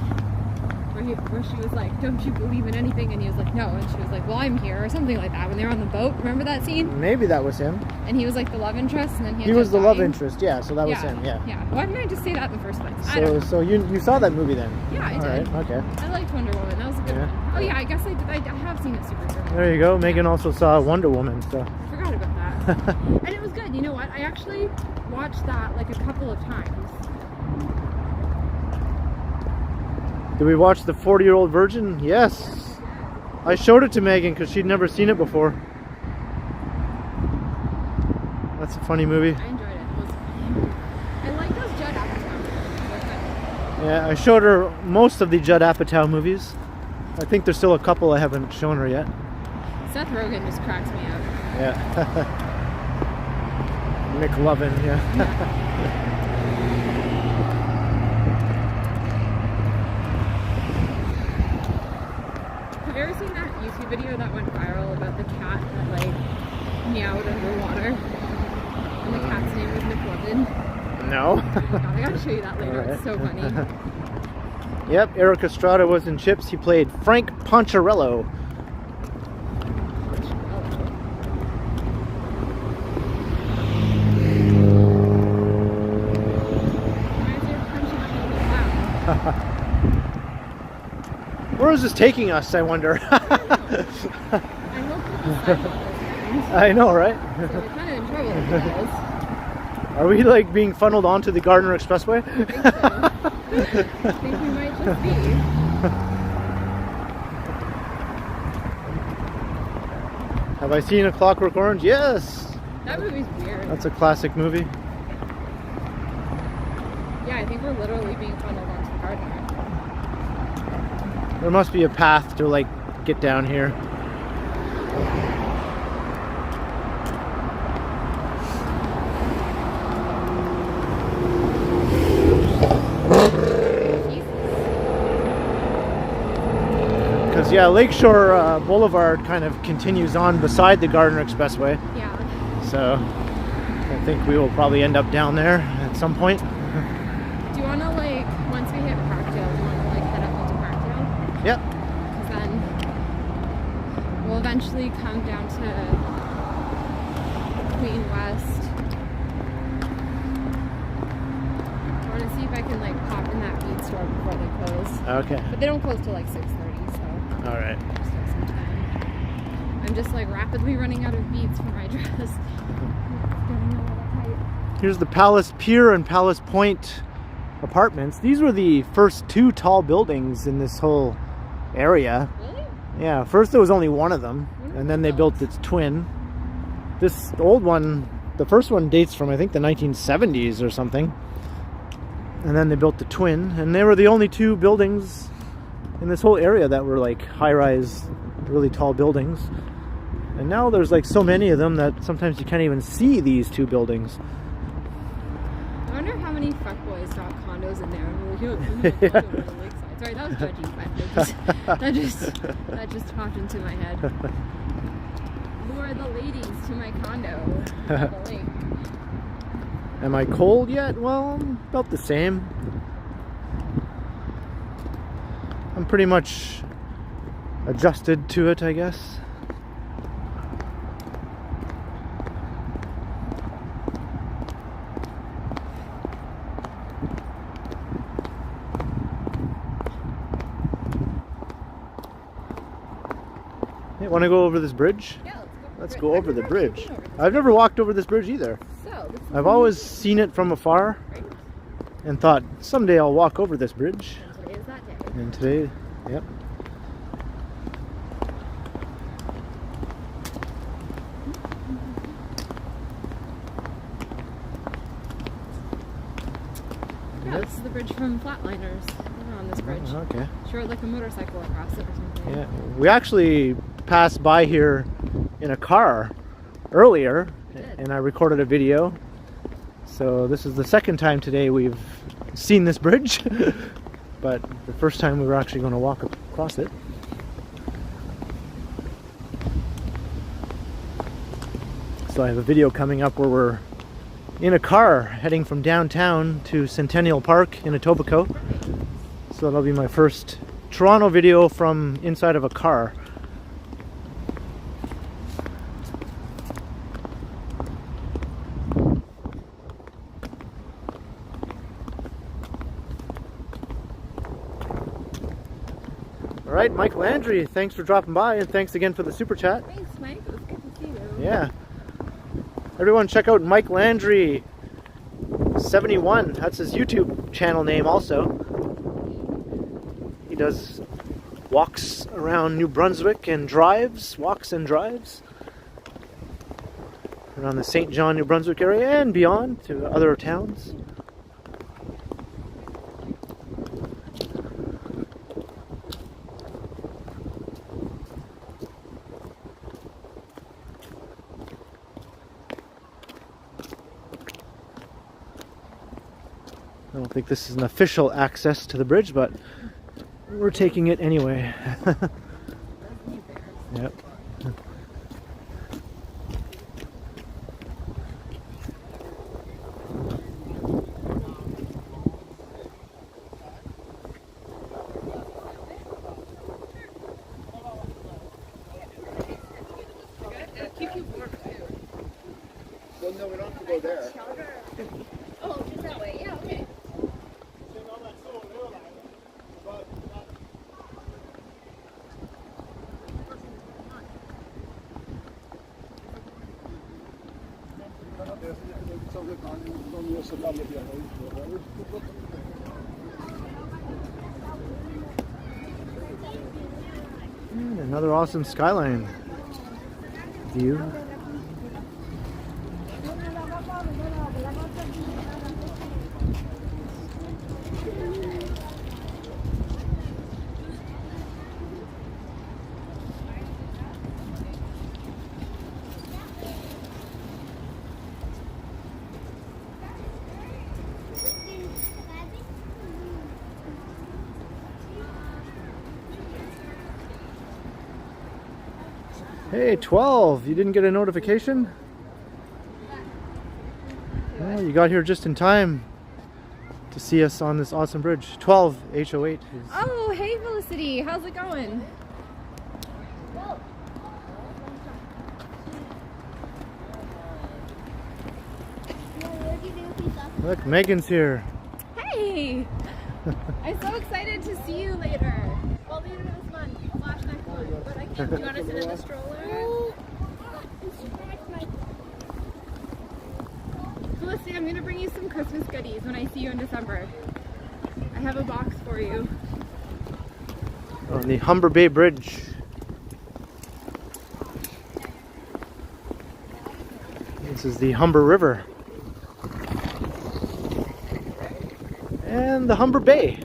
[SPEAKER 2] where she was like, don't you believe in anything? And he was like, no. And she was like, well, I'm here, or something like that. When they were on the boat, remember that scene?
[SPEAKER 1] Maybe that was him.
[SPEAKER 2] And he was like the love interest, and then
[SPEAKER 1] He was the love interest, yeah, so that was
[SPEAKER 2] yeah,
[SPEAKER 1] him, yeah.
[SPEAKER 2] Yeah. Why didn't I just say that in the first place? I don't know.
[SPEAKER 1] So you saw that movie then?
[SPEAKER 2] Yeah, I
[SPEAKER 1] All
[SPEAKER 2] did.
[SPEAKER 1] right, okay.
[SPEAKER 2] I liked Wonder Woman. That was a good
[SPEAKER 1] Yeah.
[SPEAKER 2] one. Oh yeah, I guess I did. I have seen it super soon.
[SPEAKER 1] There you go. Megan also saw Wonder Woman, so.
[SPEAKER 2] I forgot about that. And it was good. You know what? I actually watched that like a couple of times.
[SPEAKER 1] Did we watch The 40-Year-Old Virgin? Yes. I showed it to Megan because she'd never seen it before. That's a funny movie.
[SPEAKER 2] I enjoyed it. It was funny. I like those Judd Apatow movies.
[SPEAKER 1] Yeah, I showed her most of the Judd Apatow movies. I think there's still a couple I haven't shown her yet.
[SPEAKER 2] Seth Rogen just cracks me up.
[SPEAKER 1] Yeah. McLovin, yeah.
[SPEAKER 2] Have you ever seen that YouTube video that went viral about the cat that like meowed underwater? And the cat's name was McLovin.
[SPEAKER 1] No.
[SPEAKER 2] God, I gotta show you that later.
[SPEAKER 1] All
[SPEAKER 2] It's so
[SPEAKER 1] right.
[SPEAKER 2] funny.
[SPEAKER 1] Yep, Eric Estrada was in Chips. He played Frank Poncherello. is this taking us, I wonder?
[SPEAKER 2] I hope that the sidewalk is opened.
[SPEAKER 1] I know, right?
[SPEAKER 2] So we're kind of in trouble if it is.
[SPEAKER 1] Are we like being funneled onto the Gardner Expressway?
[SPEAKER 2] I think so. I think we might just be.
[SPEAKER 1] Have I seen A Clockwork Orange? Yes!
[SPEAKER 2] That movie's weird.
[SPEAKER 1] That's a classic movie.
[SPEAKER 2] Yeah, I think we're literally being funneled onto the Gardner.
[SPEAKER 1] There must be a path to like get down here. Because yeah, Lakeshore Boulevard kind of continues on beside the Gardner Expressway.
[SPEAKER 2] Yeah.
[SPEAKER 1] So I think we will probably end up down there at some point.
[SPEAKER 2] Do you want to like, once we hit Parkdale, do you want to like head up into Parkdale?
[SPEAKER 1] Yep.
[SPEAKER 2] Because then we'll eventually come down to Queen West. I want to see if I can like pop in that bead store before they close.
[SPEAKER 1] Okay.
[SPEAKER 2] But they don't close till like 6:30, so
[SPEAKER 1] All right.
[SPEAKER 2] there's still some time. I'm just like rapidly running out of beads for my dress. It's getting a little tight.
[SPEAKER 1] Here's the Palace Pier and Palace Point apartments. These were the first two tall buildings in this whole area.
[SPEAKER 2] Really?
[SPEAKER 1] Yeah, first there was only one of them,
[SPEAKER 2] When
[SPEAKER 1] and
[SPEAKER 2] was
[SPEAKER 1] then they
[SPEAKER 2] it
[SPEAKER 1] built
[SPEAKER 2] built?
[SPEAKER 1] its twin. This old one, the first one dates from I think the 1970s or something. And then they built the twin, and they were the only two buildings in this whole area that were like high-rise, really tall buildings. And now there's like so many of them that sometimes you can't even see these two buildings.
[SPEAKER 2] I wonder how many fuckboys got condos in there. And we're like, yeah, condo on the lakeside. Sorry, that was judgy, but that just popped into my head. Lure the ladies to my condo on the lake.
[SPEAKER 1] Am I cold yet? Well, about the same. I'm pretty much adjusted to it, I guess. Hey, want to go over this bridge?
[SPEAKER 2] Yeah,
[SPEAKER 1] Let's go over the
[SPEAKER 2] I've never actually
[SPEAKER 1] bridge.
[SPEAKER 2] been over this
[SPEAKER 1] I've never walked over this bridge either.
[SPEAKER 2] So, this is
[SPEAKER 1] I've always seen it from afar
[SPEAKER 2] right?
[SPEAKER 1] and thought someday I'll walk over this bridge.
[SPEAKER 2] And today is that day.
[SPEAKER 1] And today, yep.
[SPEAKER 2] Yeah, this is the bridge from Flatliners. We're on this bridge.
[SPEAKER 1] Okay.
[SPEAKER 2] Sure, like a motorcycle across it or something.
[SPEAKER 1] Yeah, we actually passed by here in a car earlier, and I recorded a video. So this is the second time today we've seen this bridge, but the first time we were actually going to walk across it. So I have a video coming up where we're in a car heading from downtown to Centennial Park in Etobicoke. So that'll be my first Toronto video from inside of a car. All right, Mike Landry, thanks for dropping by, and thanks again for the super chat.
[SPEAKER 2] Thanks, Mike. It was good to see you.
[SPEAKER 1] Yeah. Everyone check out Mike Landry 71. That's his YouTube channel name also. He does walks around New Brunswick and walks and drives around the St. John, New Brunswick area and beyond to other towns. I don't think this is an official access to the bridge, but we're taking it anyway. Yep.
[SPEAKER 3] Well, no, we don't have to go there.
[SPEAKER 2] Oh, just that way. Yeah, okay.
[SPEAKER 1] And another awesome skyline view. Hey, 12, you didn't get a notification? Oh, you got here just in time to see us on this awesome bridge. 12, HO8.
[SPEAKER 2] Oh, hey Felicity, how's it going?
[SPEAKER 1] Look, Meghan's here.
[SPEAKER 2] Hey! I'm so excited to see you later. Well, later this month, slash next month. But I can't. Do you want to sit in the stroller? Felicity, I'm going to bring you some Christmas goodies when I see you in December. I have a box for you.
[SPEAKER 1] On the Humber Bay Bridge. This is the Humber River. And the Humber Bay.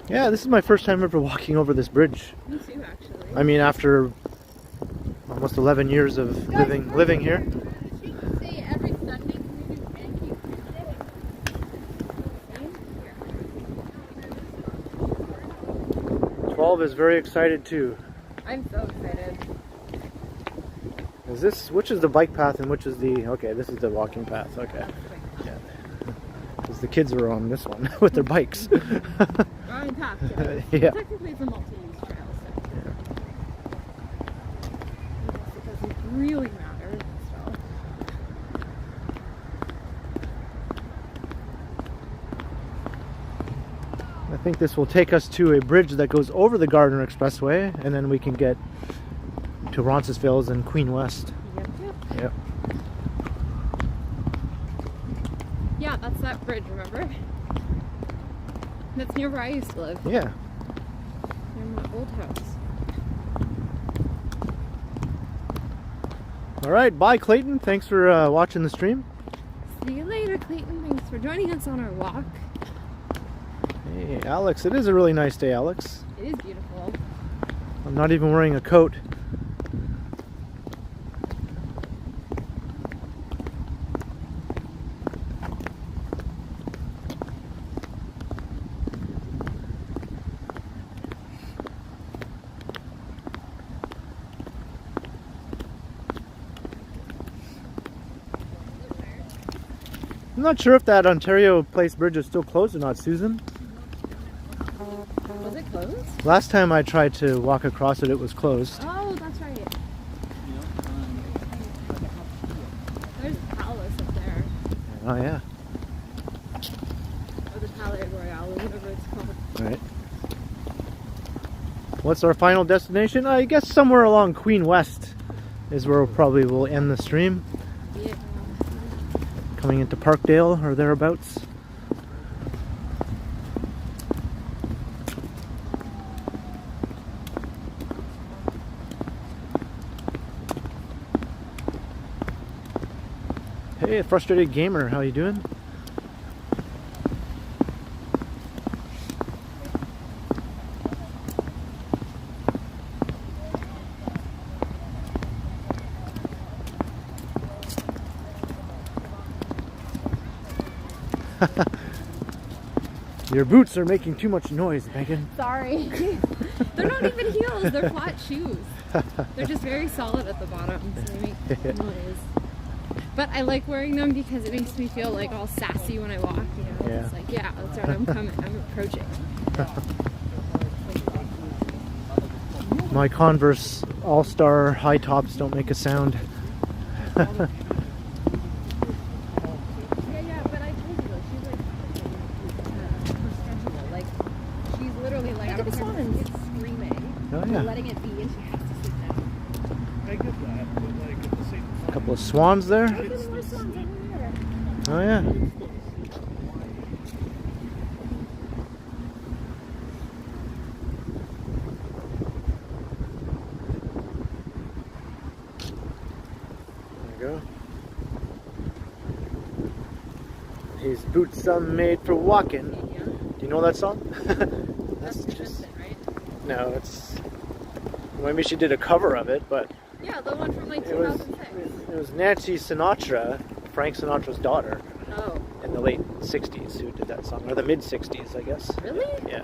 [SPEAKER 1] Yeah, this is my first time ever walking over this bridge.
[SPEAKER 2] Me too, actually.
[SPEAKER 1] I mean, after almost 11 years of living here. 12 is very excited too.
[SPEAKER 2] I'm so excited.
[SPEAKER 1] Is this, which is the bike path and which is the, okay, this is the walking path, okay. Yeah. Because the kids are on this one with their bikes.
[SPEAKER 2] Wrong path,
[SPEAKER 1] Yeah.
[SPEAKER 2] Technically it's a multi-use trail, so. I guess it doesn't really matter, so.
[SPEAKER 1] I think this will take us to a bridge that goes over the Gardner Expressway, and then we can get to Roncesvalles and Queen West. Yep.
[SPEAKER 2] Yeah, that's that bridge, remember? That's near where I used to live.
[SPEAKER 1] Yeah.
[SPEAKER 2] Near my old house.
[SPEAKER 1] All right, bye Clayton. Thanks for watching the stream.
[SPEAKER 2] See you later, Clayton. Thanks for joining us on our walk.
[SPEAKER 1] Hey, Alex. It is a really nice day, Alex.
[SPEAKER 2] It is beautiful.
[SPEAKER 1] I'm not even wearing a coat. I'm not sure if that Ontario Place Bridge is still closed or not, Susan.
[SPEAKER 2] Was it closed?
[SPEAKER 1] Last time I tried to walk across it, it was closed.
[SPEAKER 2] Oh, that's right. There's a palace up there.
[SPEAKER 1] Oh, yeah.
[SPEAKER 2] Or the Palais Royale, or whatever it's called.
[SPEAKER 1] All right. What's our final destination? I guess somewhere along Queen West is where probably we'll end the stream.
[SPEAKER 2] Yeah.
[SPEAKER 1] Coming into Parkdale or thereabouts. Hey, Frustrated Gamer, how you doing? Your boots are making too much noise, Megan.
[SPEAKER 2] Sorry. They're not even heels, they're flat shoes. They're just very solid at the bottom, so they make noise. But I like wearing them because it makes me feel like all sassy when I walk, you know?
[SPEAKER 1] Yeah.
[SPEAKER 2] It's like, yeah, that's right, I'm coming, I'm approaching.
[SPEAKER 1] My Converse all-star high tops don't make a sound.
[SPEAKER 2] Yeah, but I told you though, she's like her schedule. Like she's literally like, I don't care if it's screaming.
[SPEAKER 1] Oh
[SPEAKER 2] We're
[SPEAKER 1] yeah.
[SPEAKER 2] letting it be, and she has to sit down.
[SPEAKER 3] I get that, but like at the same
[SPEAKER 1] A
[SPEAKER 3] time,
[SPEAKER 1] couple of swans there.
[SPEAKER 2] Look at the more swans over there.
[SPEAKER 1] Oh yeah. There you go. His boots are made for walking.
[SPEAKER 2] Yeah.
[SPEAKER 1] Do you know that song?
[SPEAKER 2] That's Tristan, right?
[SPEAKER 1] No, it's. Maybe she did a cover of it, but
[SPEAKER 2] Yeah, the one from like
[SPEAKER 1] it was
[SPEAKER 2] 2006.
[SPEAKER 1] Nancy Sinatra, Frank Sinatra's daughter,
[SPEAKER 2] Oh,
[SPEAKER 1] in the late '60s who did that song, or the mid '60s, I guess.
[SPEAKER 2] really?
[SPEAKER 1] Yeah.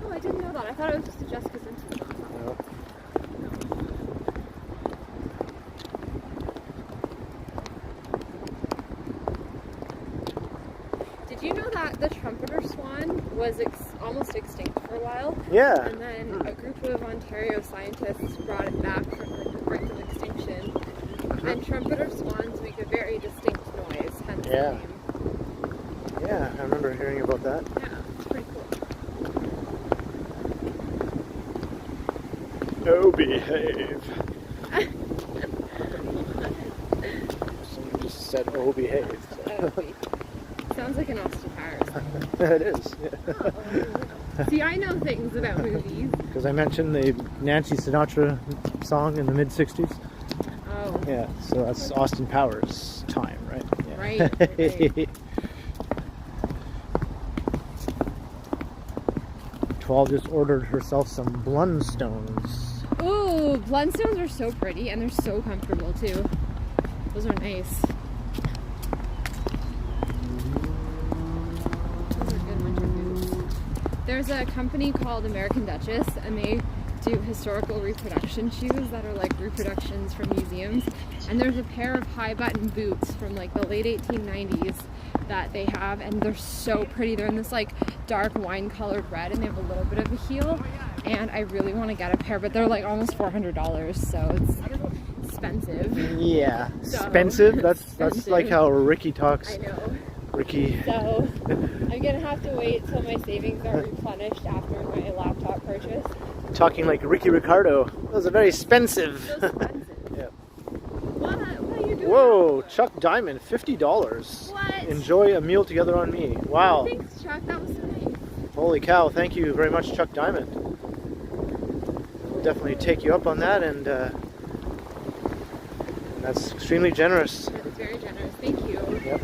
[SPEAKER 2] Oh, I didn't know that. I thought it was just a Jessica Simpson song.
[SPEAKER 1] No.
[SPEAKER 2] Did you know that the trumpeter swan was almost extinct for a while?
[SPEAKER 1] Yeah.
[SPEAKER 2] And then a group of Ontario scientists brought it back from the brink of extinction. And trumpeter swans make a very distinct noise, hence
[SPEAKER 1] Yeah.
[SPEAKER 2] the name.
[SPEAKER 1] Yeah, I remember hearing about that.
[SPEAKER 2] Yeah, it's pretty cool.
[SPEAKER 1] Oh, behave. Someone just said, oh, behave.
[SPEAKER 2] Oh, wait. Sounds like an Austin Powers song.
[SPEAKER 1] It is.
[SPEAKER 2] See, I know things about movies.
[SPEAKER 1] Because I mentioned the Nancy Sinatra song in the mid 60s.
[SPEAKER 2] Oh,
[SPEAKER 1] Yeah, so that's Austin Powers' time, right? Yeah.
[SPEAKER 2] right.
[SPEAKER 1] 12 just ordered herself some Blundstones.
[SPEAKER 2] Ooh, Blundstones are so pretty and they're so comfortable too. Those are nice. Those are good winter boots. There's a company called American Duchess and they do historical reproduction shoes that are like reproductions from museums. And there's a pair of high button boots from like the late 1890s that they have, and they're so pretty. They're in this like dark wine colored red and they have a little bit of a heel, and I really want to get a pair, but they're like almost $400, so it's expensive.
[SPEAKER 1] Yeah,
[SPEAKER 2] So-
[SPEAKER 1] expensive. That's
[SPEAKER 2] Expensive.
[SPEAKER 1] like how Ricky talks.
[SPEAKER 2] I know.
[SPEAKER 1] Ricky.
[SPEAKER 2] So I'm gonna have to wait till my savings are replenished after my laptop purchase.
[SPEAKER 1] Talking like Ricky Ricardo. Those are very expensive.
[SPEAKER 2] So expensive.
[SPEAKER 1] Yeah.
[SPEAKER 2] What are you doing?
[SPEAKER 1] Whoa, Chuck Diamond, $50.
[SPEAKER 2] What?
[SPEAKER 1] Enjoy a meal together on me. Wow.
[SPEAKER 2] Thanks, Chuck. That was so nice.
[SPEAKER 1] Holy cow, thank you very much, Chuck Diamond. We'll definitely take you up on that, and that's extremely generous.
[SPEAKER 2] That is very generous. Thank you.
[SPEAKER 1] Yep.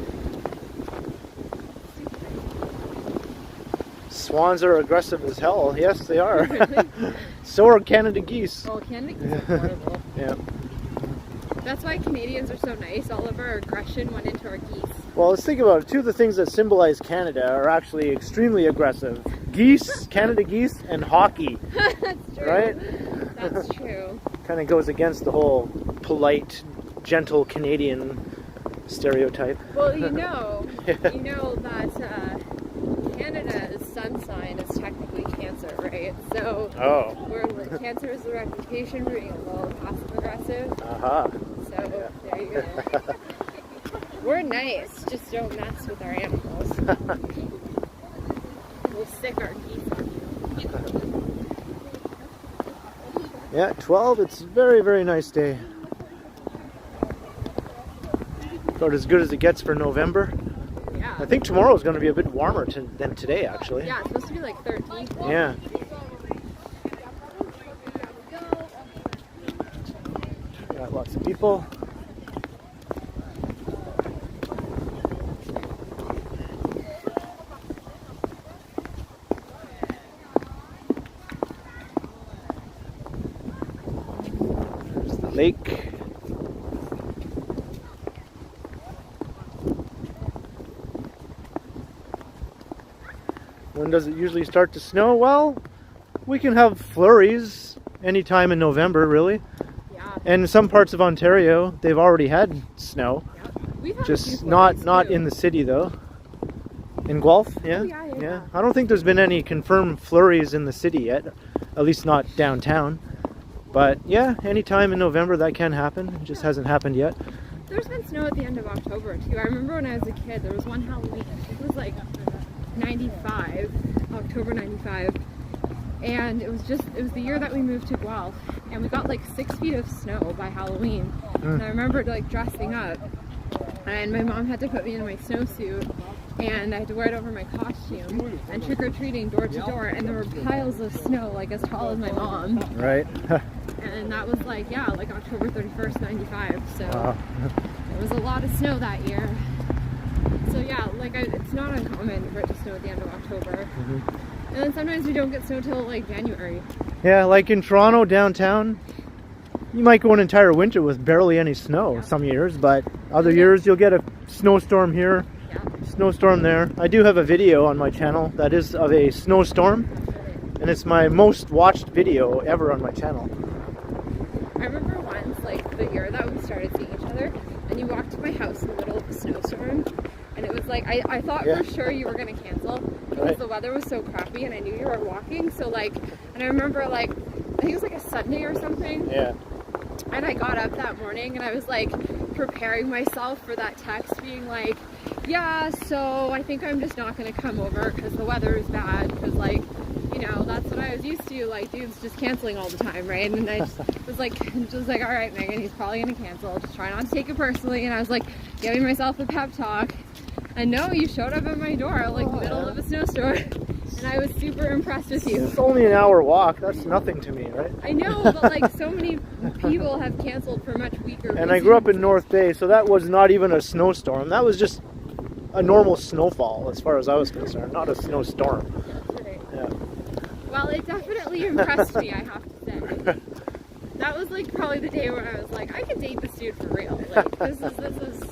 [SPEAKER 1] Swans are aggressive as hell. Yes, they are.
[SPEAKER 2] Really?
[SPEAKER 1] So are Canada geese.
[SPEAKER 2] Oh, Canada geese are horrible.
[SPEAKER 1] Yeah.
[SPEAKER 2] That's why Canadians are so nice. All of our aggression went into our geese.
[SPEAKER 1] Well, let's think about it. Two of the things that symbolize Canada are actually extremely aggressive. Geese, Canada geese, and hockey.
[SPEAKER 2] That's true.
[SPEAKER 1] Right?
[SPEAKER 2] That's true.
[SPEAKER 1] Kind of goes against the whole polite, gentle Canadian stereotype.
[SPEAKER 2] Well, you know that Canada's sun sign is technically Cancer, right? So
[SPEAKER 1] Oh.
[SPEAKER 2] Cancer is the reputation for being a little passive aggressive.
[SPEAKER 1] Aha.
[SPEAKER 2] So there you go. We're nice, just don't mess with our animals. We'll stick our geese on you.
[SPEAKER 1] Yeah, 12. It's a very, very nice day. About as good as it gets for November.
[SPEAKER 2] Yeah.
[SPEAKER 1] I think tomorrow is going to be a bit warmer than today, actually.
[SPEAKER 2] Yeah, it's supposed to be like 13.
[SPEAKER 1] Yeah. Got lots of people. There's the lake. When does it usually start to snow? Well, we can have flurries anytime in November, really.
[SPEAKER 2] Yeah.
[SPEAKER 1] And in some parts of Ontario, they've already had snow.
[SPEAKER 2] Yeah. We've had a few
[SPEAKER 1] Just
[SPEAKER 2] flurries,
[SPEAKER 1] not
[SPEAKER 2] too.
[SPEAKER 1] in the city, though. In Guelph, yeah?
[SPEAKER 2] Oh, yeah.
[SPEAKER 1] I don't think there's been any confirmed flurries in the city yet. At least not downtown. But yeah, anytime in November that can happen. It just hasn't happened yet.
[SPEAKER 2] There's been snow at the end of October too. I remember when I was a kid, there was one Halloween, I think it was like 95, October 95. And it was the year that we moved to Guelph, and we got like 6 feet of snow by Halloween. And I remember like dressing up, and my mom had to put me in my snowsuit, and I had to wear it over my costume, and trick-or-treating door to door, and there were piles of snow like as tall as my mom.
[SPEAKER 1] Right.
[SPEAKER 2] And that was like, yeah, like October 31st, 95. So
[SPEAKER 1] Wow.
[SPEAKER 2] there was a lot of snow that year. So yeah, like it's not uncommon for it to snow at the end of October. And then sometimes we don't get snow till like January.
[SPEAKER 1] Yeah, like in Toronto downtown, you might go an entire winter with barely any snow some years, but other years you'll get a snowstorm here, snowstorm there. I do have a video on my channel that is of a snowstorm, and it's my most watched video ever on my channel.
[SPEAKER 2] I remember once, like the year that we started seeing each other, and you walked to my house in the middle of a snowstorm, and it was like, I thought for sure you were going to cancel, because the weather was so crappy, and I knew you were walking, so like, and I remember like, I think it was like a Sunday or something.
[SPEAKER 1] Yeah.
[SPEAKER 2] And I got up that morning and I was like preparing myself for that text being like, yeah, so I think I'm just not going to come over because the weather is bad, because like, you know, that's what I was used to, like dudes just canceling all the time, right? And I just was like, all right, Megan, he's probably going to cancel, just try not to take it personally. And I was like giving myself a pep talk, and no, you showed up at my door like middle of a snowstorm. And I was super impressed with you.
[SPEAKER 1] It's only an hour walk. That's nothing to me, right?
[SPEAKER 2] I know, but like so many people have canceled for much weaker reasons.
[SPEAKER 1] And I grew up in North Bay, so that was not even a snowstorm. That was just a normal snowfall as far as I was concerned, not a snowstorm.
[SPEAKER 2] That's right.
[SPEAKER 1] Yeah.
[SPEAKER 2] Well, it definitely impressed me, I have to say. That was like probably the day where I was like, I could date this dude for real. Like, this is,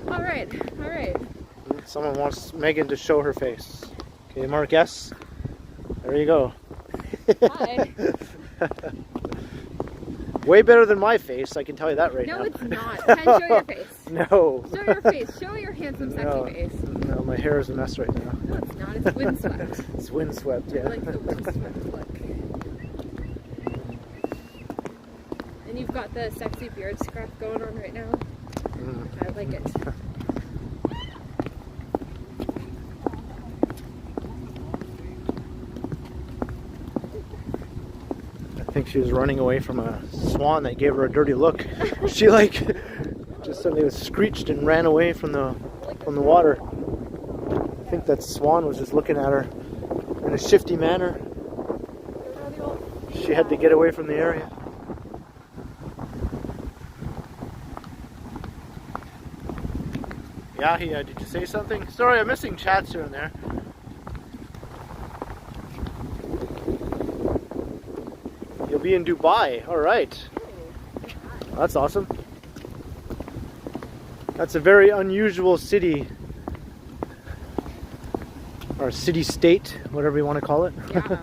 [SPEAKER 2] all right.
[SPEAKER 1] Someone wants Megan to show her face. Okay, Mark S. There you go.
[SPEAKER 2] Hi.
[SPEAKER 1] Way better than my face, I can tell you that right now.
[SPEAKER 2] No, it's not. Ken, show your face.
[SPEAKER 1] No.
[SPEAKER 2] Show your face. Show your handsome, sexy face.
[SPEAKER 1] No, my hair is a mess right now.
[SPEAKER 2] No, it's not. It's windswept.
[SPEAKER 1] It's windswept, yeah.
[SPEAKER 2] I like the windswept look. And you've got the sexy beard scruff going on right now. I like it.
[SPEAKER 1] I think she was running away from a swan that gave her a dirty look. She like just suddenly screeched and ran away from the water. I think that swan was just looking at her in a shifty manner. She had to get away from the area. Yeah, did you say something? Sorry, I'm missing chats here and there. You'll be in Dubai. All right. That's awesome. That's a very unusual city. Or city-state, whatever you want to call it.
[SPEAKER 2] Yeah.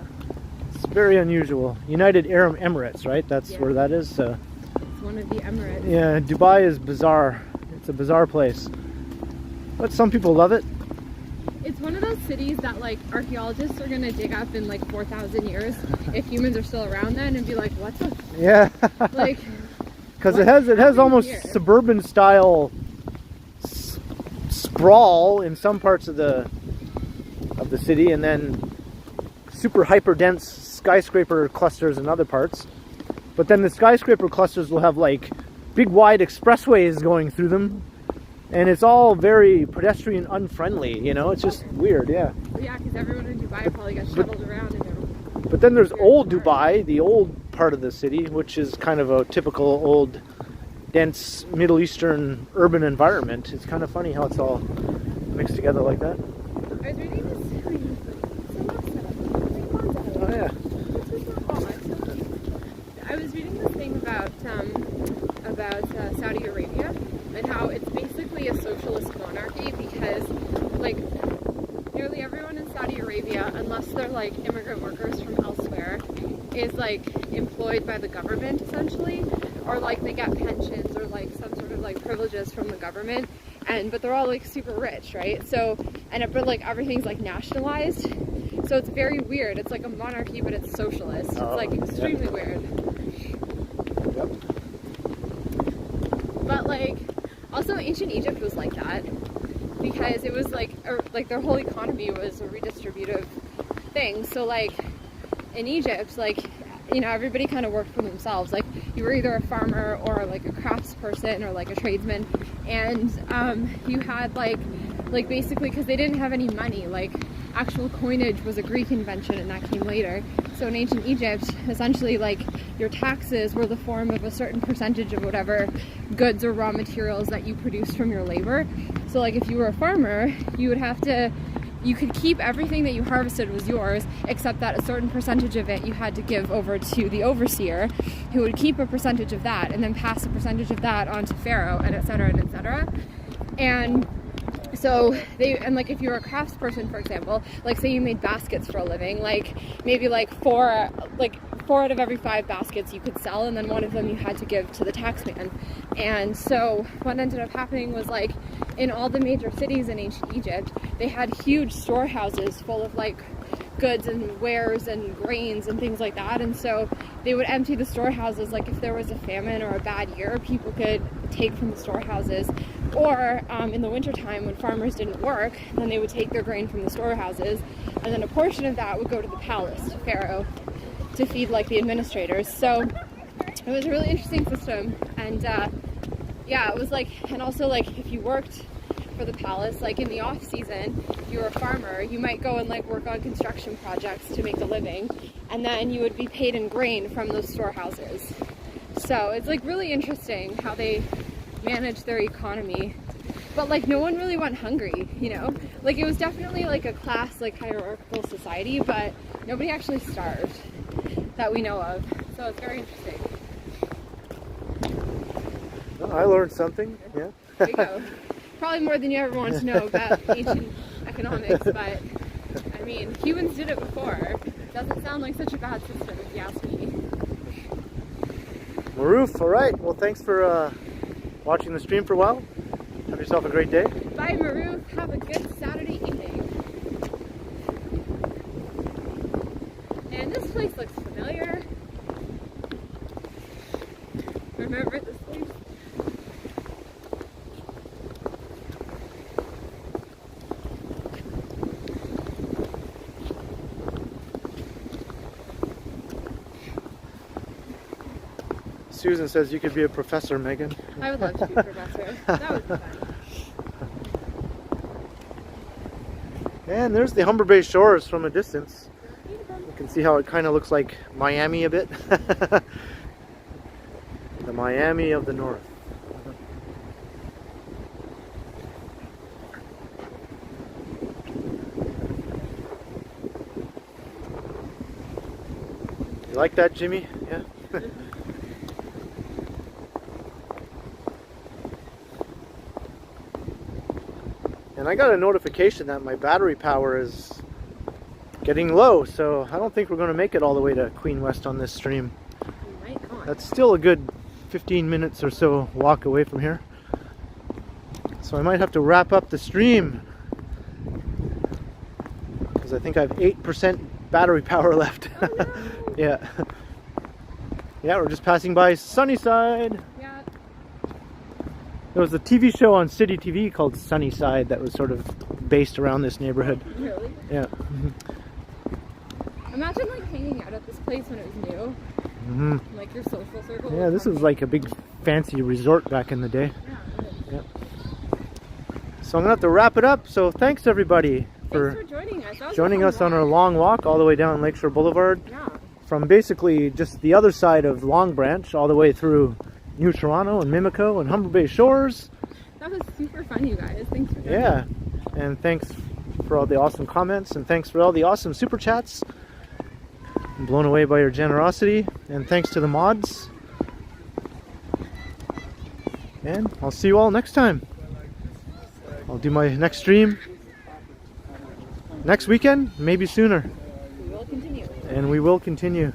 [SPEAKER 1] It's very unusual. United Arab Emirates, right? That's where that is.
[SPEAKER 2] It's one of the Emirates.
[SPEAKER 1] Yeah, Dubai is bizarre. It's a bizarre place. But some people love it.
[SPEAKER 2] It's one of those cities that like archaeologists are gonna dig up in like 4,000 years if humans are still around then and be like, what the?
[SPEAKER 1] Yeah.
[SPEAKER 2] Like,
[SPEAKER 1] because it has almost suburban style sprawl in some parts of the city, and then super hyper dense skyscraper clusters in other parts. But then the skyscraper clusters will have like big wide expressways going through them. And it's all very pedestrian unfriendly, you know? It's just weird, yeah.
[SPEAKER 2] Yeah, because everyone in Dubai probably got shuttled around.
[SPEAKER 1] But then there's old Dubai, the old part of the city, which is kind of a typical old, dense Middle Eastern urban environment. It's kind of funny how it's all mixed together like that.
[SPEAKER 2] I was reading this.
[SPEAKER 1] Oh, yeah.
[SPEAKER 2] I was reading this thing about Saudi Arabia and how it's basically a socialist monarchy because, like, nearly everyone in Saudi Arabia, unless they're like immigrant workers from elsewhere, is like employed by the government essentially, or like they get pensions or like some sort of like privileges from the government, but they're all like super rich, right? So but like everything's like nationalized, so it's very weird. It's like a monarchy, but it's socialist. It's like extremely weird.
[SPEAKER 1] Yep.
[SPEAKER 2] But like, also ancient Egypt was like that because it was like their whole economy was a redistributive thing. So like in Egypt, like, you know, everybody kind of worked for themselves. Like you were either a farmer or like a craftsperson or like a tradesman, and you had like basically, because they didn't have any money, like actual coinage was a Greek invention and that came later. So in ancient Egypt, essentially like your taxes were the form of a certain percentage of whatever goods or raw materials that you produced from your labor. So like if you were a farmer, you would have to, you could keep everything that you harvested was yours, except that a certain percentage of it you had to give over to the overseer, who would keep a percentage of that and then pass a percentage of that on to Pharaoh, and etc. and etc. And so and like if you were a craftsperson, for example, like say you made baskets for a living, like maybe like four out of every 5 baskets you could sell, and then one of them you had to give to the taxman. And so what ended up happening was, like, in all the major cities in ancient Egypt, they had huge storehouses full of like goods and wares and grains and things like that. And so they would empty the storehouses, like if there was a famine or a bad year, people could take from the storehouses. Or in the wintertime when farmers didn't work, then they would take their grain from the storehouses, and then a portion of that would go to the palace, to Pharaoh, to feed like the administrators. So it was a really interesting system. And yeah, it was like, and also like if you worked for the palace, like in the off season, if you were a farmer, you might go and like work on construction projects to make a living, and then you would be paid in grain from those storehouses. So it's like really interesting how they manage their economy. But like no one really went hungry, you know? Like it was definitely like a class, like hierarchical society, but nobody actually starved that we know of. So it's very interesting.
[SPEAKER 1] Well, I learned something, yeah.
[SPEAKER 2] There you go. Probably more than you ever wanted to know about ancient economics, but I mean, humans did it before. It doesn't sound like such a bad system if you ask me.
[SPEAKER 1] Maroof, alright. Well, thanks for watching the stream for a while. Have yourself a great day.
[SPEAKER 2] Bye, Maroof. Have a good Saturday evening. And this place looks familiar. Remember this place?
[SPEAKER 1] Susan says you could be a professor, Megan.
[SPEAKER 2] I would love to be a professor. That would be fun.
[SPEAKER 1] And there's the Humber Bay Shores from a distance. You can see how it kind of looks like Miami a bit. The Miami of the North. You like that, Jimmy? Yeah. And I got a notification that my battery power is getting low, so I don't think we're going to make it all the way to Queen West on this stream.
[SPEAKER 2] We might not.
[SPEAKER 1] That's still a good 15 minutes or so walk away from here. So I might have to wrap up the stream, because I think I have 8% battery power left.
[SPEAKER 2] Oh, no.
[SPEAKER 1] Yeah. Yeah, we're just passing by Sunnyside.
[SPEAKER 2] Yeah.
[SPEAKER 1] There was a TV show on City TV called Sunnyside that was sort of based around this neighborhood.
[SPEAKER 2] Really?
[SPEAKER 1] Yeah.
[SPEAKER 2] Imagine like hanging out at this place when it was new.
[SPEAKER 1] Mm-hmm.
[SPEAKER 2] Like your social circle.
[SPEAKER 1] Yeah, this was like a big fancy resort back in the day.
[SPEAKER 2] Yeah, it is.
[SPEAKER 1] Yeah. So I'm gonna have to wrap it up. So thanks everybody
[SPEAKER 2] Thanks for joining us. That was a
[SPEAKER 1] joining
[SPEAKER 2] fun
[SPEAKER 1] us on our
[SPEAKER 2] walk.
[SPEAKER 1] long walk all the way down Lakeshore Boulevard,
[SPEAKER 2] Yeah.
[SPEAKER 1] from basically just the other side of Long Branch all the way through New Toronto and Mimico and Humber Bay Shores.
[SPEAKER 2] That was super fun, you guys. Thanks for joining.
[SPEAKER 1] Yeah, and thanks for all the awesome comments, and thanks for all the awesome super chats. I'm blown away by your generosity, and thanks to the mods. And I'll see you all next time. I'll do my next stream next weekend, maybe sooner.
[SPEAKER 2] We will continue.
[SPEAKER 1] And we will continue.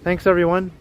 [SPEAKER 1] Thanks everyone.